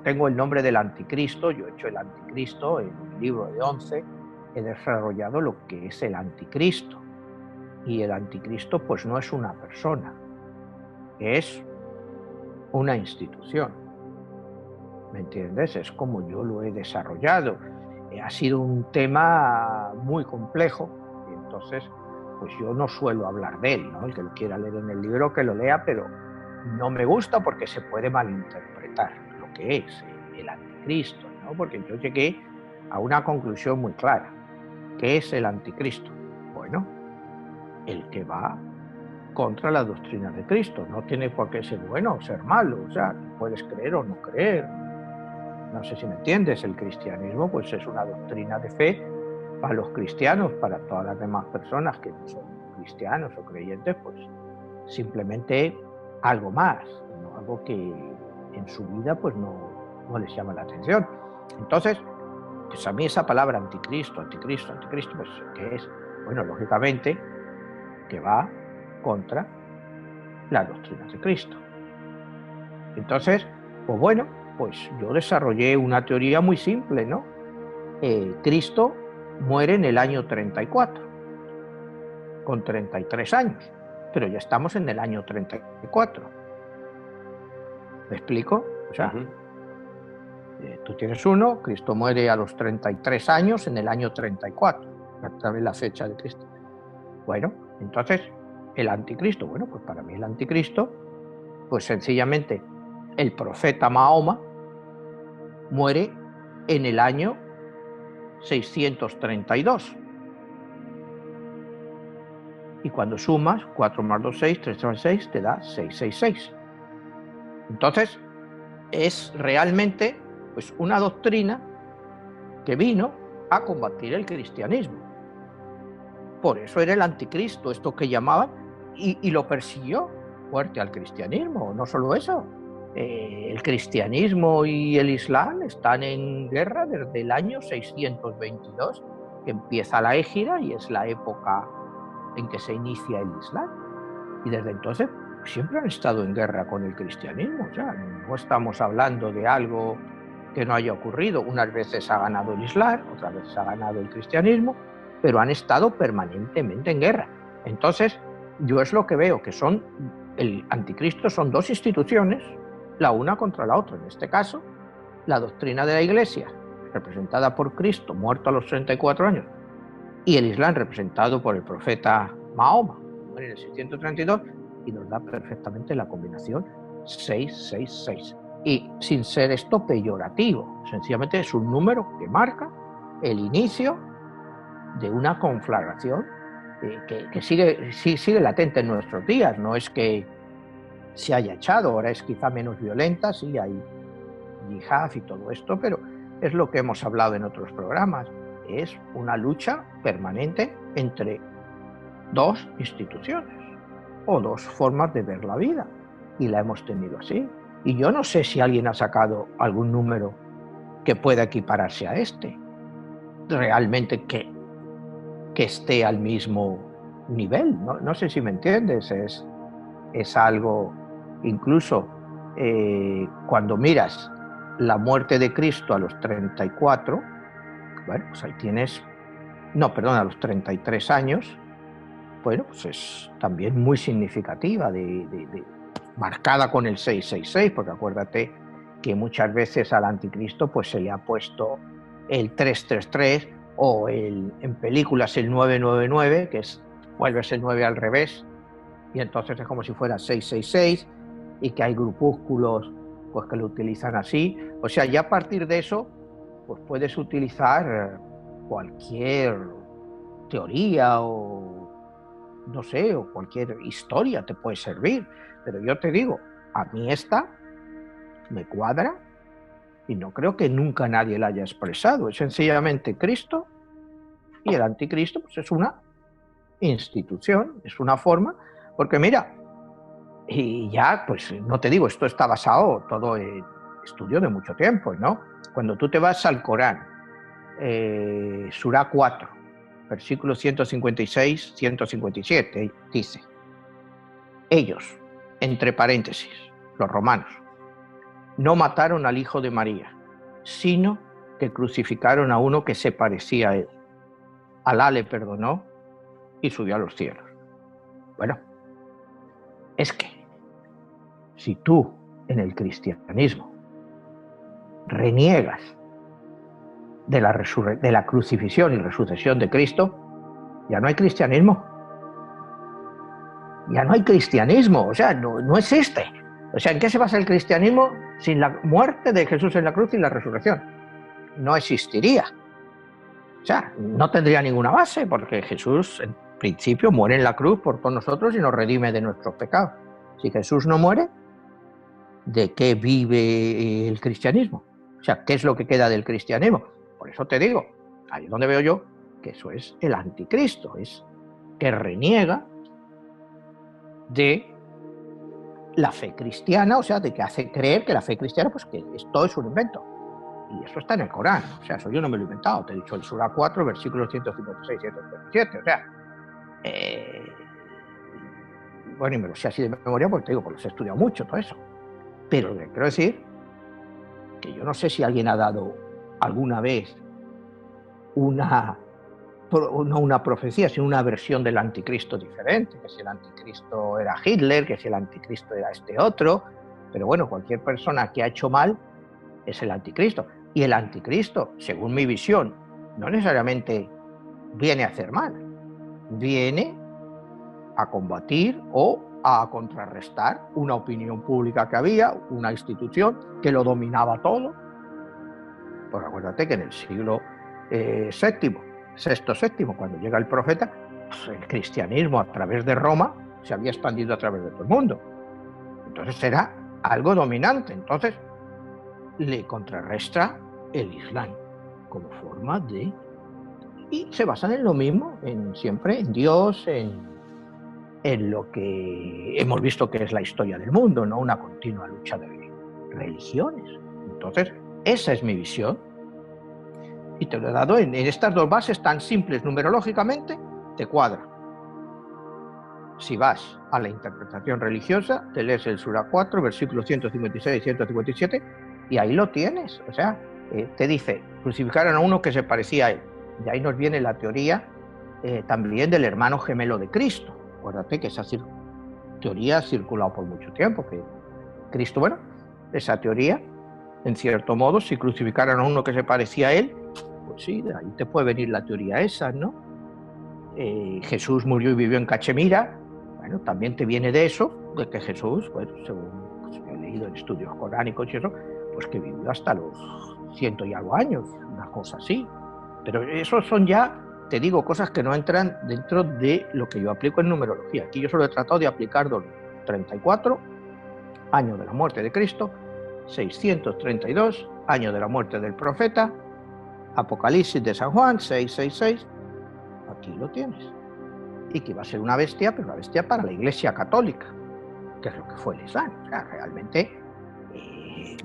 tengo el nombre del anticristo, yo he hecho el anticristo en el libro de 11, he desarrollado lo que es el anticristo. Y el anticristo pues no es una persona, es una institución, ¿me entiendes? Es como yo lo he desarrollado. Ha sido un tema muy complejo y entonces pues yo no suelo hablar de él, ¿no? El que lo quiera leer en el libro que lo lea, pero no me gusta porque se puede malinterpretar lo que es el anticristo, ¿no? Porque yo llegué a una conclusión muy clara. ¿Qué es el anticristo? Bueno, el que va contra la doctrina de Cristo. No tiene por qué ser bueno o ser malo, o sea, puedes creer o no creer. No sé si me entiendes, el cristianismo pues es una doctrina de fe para los cristianos, para todas las demás personas que no son cristianos o creyentes, pues simplemente algo más, ¿no? Algo que en su vida pues no les llama la atención. Entonces, pues a mí esa palabra anticristo, pues ¿qué es? Bueno, lógicamente que va contra la doctrina de Cristo. Entonces, pues bueno, pues yo desarrollé una teoría muy simple, ¿no? Cristo muere en el año 34, con 33 años, pero ya estamos en el año 34. ¿Me explico? O sea, tú tienes uno, Cristo muere a los 33 años en el año 34, también la fecha de Cristo. Bueno, entonces, el anticristo, bueno, pues para mí el anticristo, pues sencillamente el profeta Mahoma muere en el año 632. Y cuando sumas 4 más 2, 6, 3 más 6, te da 666. Entonces, es realmente pues, una doctrina que vino a combatir el cristianismo. Por eso era el anticristo, esto que llamaban, y lo persiguió fuerte al cristianismo. No solo eso, el cristianismo y el islam están en guerra desde el año 622, que empieza la Égira y es la época en que se inicia el islam. Y desde entonces siempre han estado en guerra con el cristianismo. O sea, no estamos hablando de algo que no haya ocurrido. Unas veces ha ganado el islam, otras veces ha ganado el cristianismo, pero han estado permanentemente en guerra. Entonces, yo es lo que veo, que son el anticristo son dos instituciones, la una contra la otra. En este caso, la doctrina de la Iglesia, representada por Cristo, muerto a los 34 años, y el Islam, representado por el profeta Mahoma, en el 632, y nos da perfectamente la combinación 666. Y sin ser esto peyorativo, sencillamente es un número que marca el inicio de una conflagración que sigue latente en nuestros días. No es que se haya echado, ahora es quizá menos violenta, sí hay yihad y todo esto, pero es lo que hemos hablado en otros programas. Es una lucha permanente entre dos instituciones o dos formas de ver la vida, y la hemos tenido así. Y yo no sé si alguien ha sacado algún número que pueda equipararse a este, realmente que esté al mismo nivel. No sé si me entiendes, es algo, incluso cuando miras la muerte de Cristo a los 34, bueno, pues ahí tienes, a los 33 años, bueno, pues es también muy significativa, marcada con el 666, porque acuérdate que muchas veces al anticristo pues se le ha puesto el 333 o en películas el 999, que vuelves el 9 al revés, y entonces es como si fuera 666, y que hay grupúsculos pues que lo utilizan así. O sea, ya a partir de eso pues puedes utilizar cualquier teoría o no sé, o cualquier historia te puede servir, pero yo te digo, a mí esta me cuadra y no creo que nunca nadie la haya expresado. Es sencillamente Cristo, y el anticristo pues es una institución, es una forma, porque mira, y ya, pues no te digo, esto está basado todo en estudio de mucho tiempo, ¿no? Cuando tú te vas al Corán, Surah 4, versículos 156, 157, dice, ellos, entre paréntesis, los romanos, no mataron al hijo de María, sino que crucificaron a uno que se parecía a él. Alá le perdonó y subió a los cielos. Bueno, es que si tú en el cristianismo reniegas de la crucifixión y resurrección de Cristo, ya no hay cristianismo. Ya no hay cristianismo, o sea, no existe. O sea, ¿en qué se basa el cristianismo sin la muerte de Jesús en la cruz y la resurrección? No existiría. O sea, no tendría ninguna base, porque Jesús, en principio, muere en la cruz por todos nosotros y nos redime de nuestros pecados. Si Jesús no muere, ¿de qué vive el cristianismo? O sea, ¿qué es lo que queda del cristianismo? Por eso te digo, ahí es donde veo yo que eso es el anticristo, es que reniega de la fe cristiana, o sea, de que hace creer que la fe cristiana, pues que esto es un invento. Y eso está en el Corán, o sea, eso yo no me lo he inventado, te he dicho el Surah 4, versículos 156 y 157, o sea, bueno, y me lo sé así de memoria porque te digo, pues los he estudiado mucho, todo eso. Pero lo que quiero decir, que yo no sé si alguien ha dado alguna vez no una profecía, sino una versión del anticristo diferente, que si el anticristo era Hitler, que si el anticristo era este otro, pero bueno, cualquier persona que ha hecho mal es el anticristo. Y el anticristo, según mi visión, no necesariamente viene a hacer mal, viene a combatir o a contrarrestar una opinión pública que había, una institución que lo dominaba todo. Pues acuérdate que en el siglo VI, cuando llega el profeta, pues el cristianismo a través de Roma se había expandido a través de todo el mundo. Entonces era algo dominante. Entonces le contrarresta el Islam como forma de... Y se basan en lo mismo, siempre en Dios, en lo que hemos visto que es la historia del mundo, no una continua lucha de religiones. Entonces, esa es mi visión. Y te lo he dado en estas dos bases tan simples numerológicamente, te cuadra. Si vas a la interpretación religiosa, te lees el Surah 4, versículos 156 y 157, y ahí lo tienes. O sea, te dice, crucificaron a uno que se parecía a él. Y ahí nos viene la teoría también del hermano gemelo de Cristo. Acuérdate que esa teoría ha circulado por mucho tiempo, que Cristo, bueno, esa teoría, en cierto modo, si crucificaron a uno que se parecía a él, pues sí, de ahí te puede venir la teoría esa, ¿no? Jesús murió y vivió en Cachemira, bueno, también te viene de eso, de que Jesús, bueno, según pues, he leído en estudios coránicos y eso, pues que vivió hasta los 100 y algo años, una cosa así. Pero eso son ya, te digo, cosas que no entran dentro de lo que yo aplico en numerología. Aquí yo solo he tratado de aplicar 34, año de la muerte de Cristo, 632, año de la muerte del profeta, Apocalipsis de San Juan, 666, aquí lo tienes. Y que va a ser una bestia, pero una bestia para la Iglesia Católica, que es lo que fue el Islam. O sea, realmente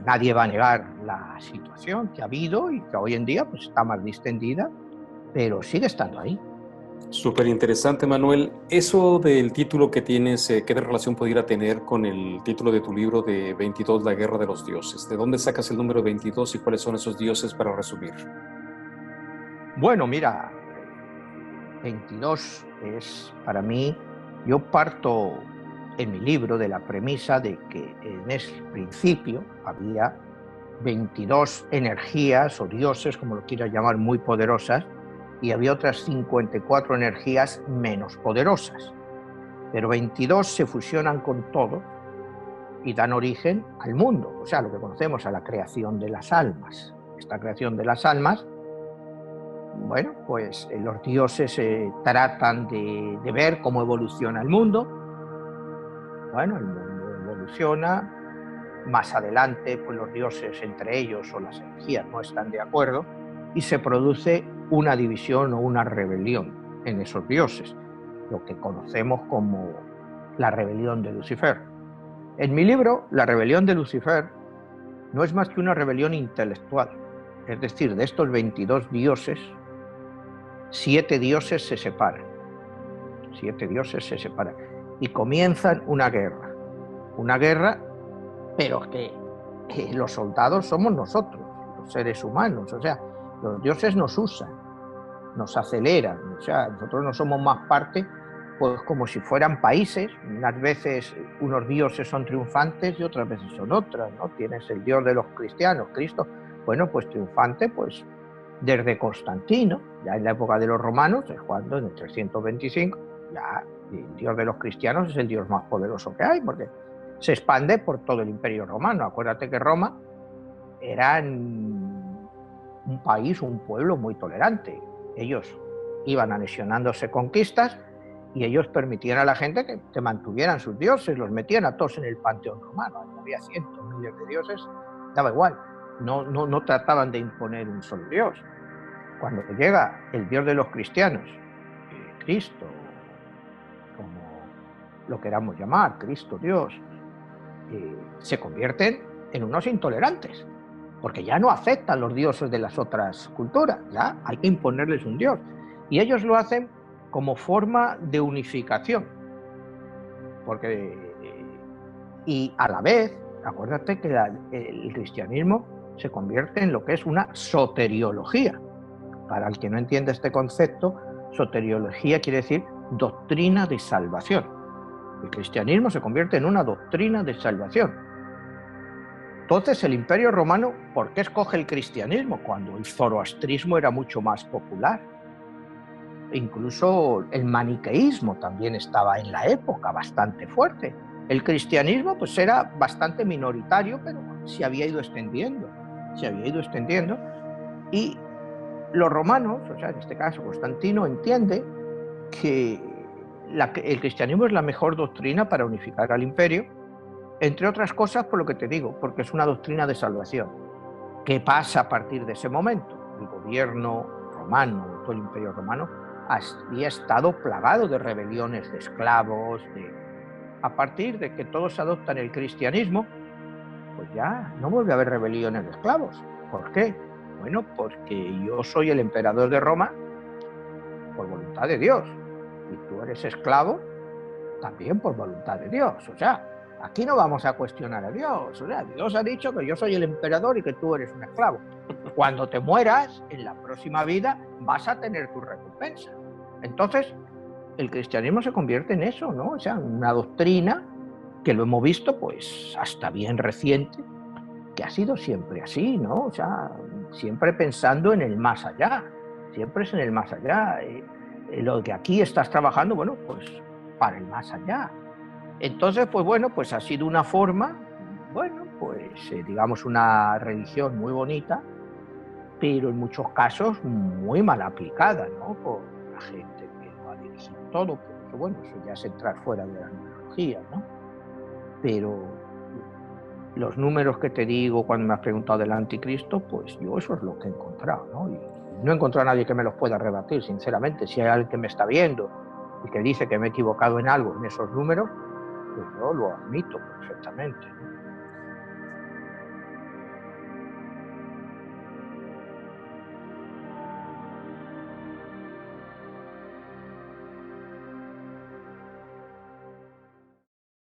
nadie va a negar la situación que ha habido y que hoy en día pues, está más distendida, pero sigue estando ahí. Súper interesante, Manuel. Eso del título que tienes, ¿qué relación pudiera tener con el título de tu libro de 22, La Guerra de los Dioses? ¿De dónde sacas el número 22 y cuáles son esos dioses para resumir? Bueno, mira, 22 es para mí, yo parto en mi libro de la premisa de que en ese principio había 22 energías o dioses, como lo quieras llamar, muy poderosas, y había otras 54 energías menos poderosas. Pero 22 se fusionan con todo y dan origen al mundo, o sea, lo que conocemos a la creación de las almas. Esta creación de las almas, bueno, pues los dioses tratan de ver cómo evoluciona el mundo. Bueno, el mundo evoluciona. Más adelante, pues los dioses entre ellos o las energías no están de acuerdo y se produce una división o una rebelión en esos dioses. lo que conocemos como la rebelión de Lucifer. En mi libro, La rebelión de Lucifer no es más que una rebelión intelectual. Es decir, de estos 22 dioses, 7 dioses se separan. 7 dioses se separan. Y comienzan una guerra. Una guerra, pero que los soldados somos nosotros, los seres humanos. O sea, los dioses nos usan, nos aceleran. O sea, nosotros no somos más parte, pues como si fueran países. Unas veces unos dioses son triunfantes y otras veces son otras, ¿no? Tienes el dios de los cristianos, Cristo, bueno, pues triunfante, pues desde Constantino, ya en la época de los romanos, es cuando en el 325, ya el dios de los cristianos es el dios más poderoso que hay, porque se expande por todo el Imperio Romano. Acuérdate que Roma era un país, un pueblo muy tolerante. Ellos iban anexionándose conquistas y ellos permitían a la gente que mantuvieran sus dioses, los metían a todos en el panteón romano. Había cientos, miles de dioses, daba igual. No trataban de imponer un solo dios. Cuando llega el dios de los cristianos, Cristo, como lo queramos llamar, Cristo Dios, se convierten en unos intolerantes, porque ya no aceptan los dioses de las otras culturas, ya hay que imponerles un dios. Y ellos lo hacen como forma de unificación, y a la vez, acuérdate que el cristianismo se convierte en lo que es una soteriología. Para el que no entiende este concepto, soteriología quiere decir doctrina de salvación. El cristianismo se convierte en una doctrina de salvación. Entonces, el Imperio Romano, ¿por qué escoge el cristianismo cuando el zoroastrismo era mucho más popular? Incluso el maniqueísmo también estaba en la época bastante fuerte. El cristianismo pues era bastante minoritario, pero se había ido extendiendo. Y los romanos, o sea, en este caso Constantino, entiende que el cristianismo es la mejor doctrina para unificar al imperio, entre otras cosas por lo que te digo, porque es una doctrina de salvación. ¿Qué pasa a partir de ese momento? El gobierno romano, todo el imperio romano, había estado plagado de rebeliones de esclavos. A partir de que todos adoptan el cristianismo, pues ya no vuelve a haber rebeliones de esclavos. ¿Por qué? Bueno, porque yo soy el emperador de Roma por voluntad de Dios, y tú eres esclavo también por voluntad de Dios. O sea, aquí no vamos a cuestionar a Dios. O sea, Dios ha dicho que yo soy el emperador y que tú eres un esclavo. Cuando te mueras, en la próxima vida vas a tener tu recompensa. Entonces, el cristianismo se convierte en eso, ¿no? O sea, una doctrina que lo hemos visto, pues, hasta bien reciente, que ha sido siempre así, ¿no? O sea, siempre pensando en el más allá. Siempre es en el más allá. Lo que aquí estás trabajando, bueno, pues para el más allá. Entonces, pues bueno, pues ha sido una forma, bueno, pues digamos una religión muy bonita, pero en muchos casos muy mal aplicada, ¿no? Por la gente que lo ha dirigido todo, pero bueno, eso ya es entrar fuera de la numerología, ¿no? Pero los números que te digo cuando me has preguntado del anticristo, pues yo eso es lo que he encontrado, ¿no? Y no he encontrado a nadie que me los pueda rebatir, sinceramente. Si hay alguien que me está viendo y que dice que me he equivocado en algo en esos números, pues yo lo admito perfectamente, ¿no?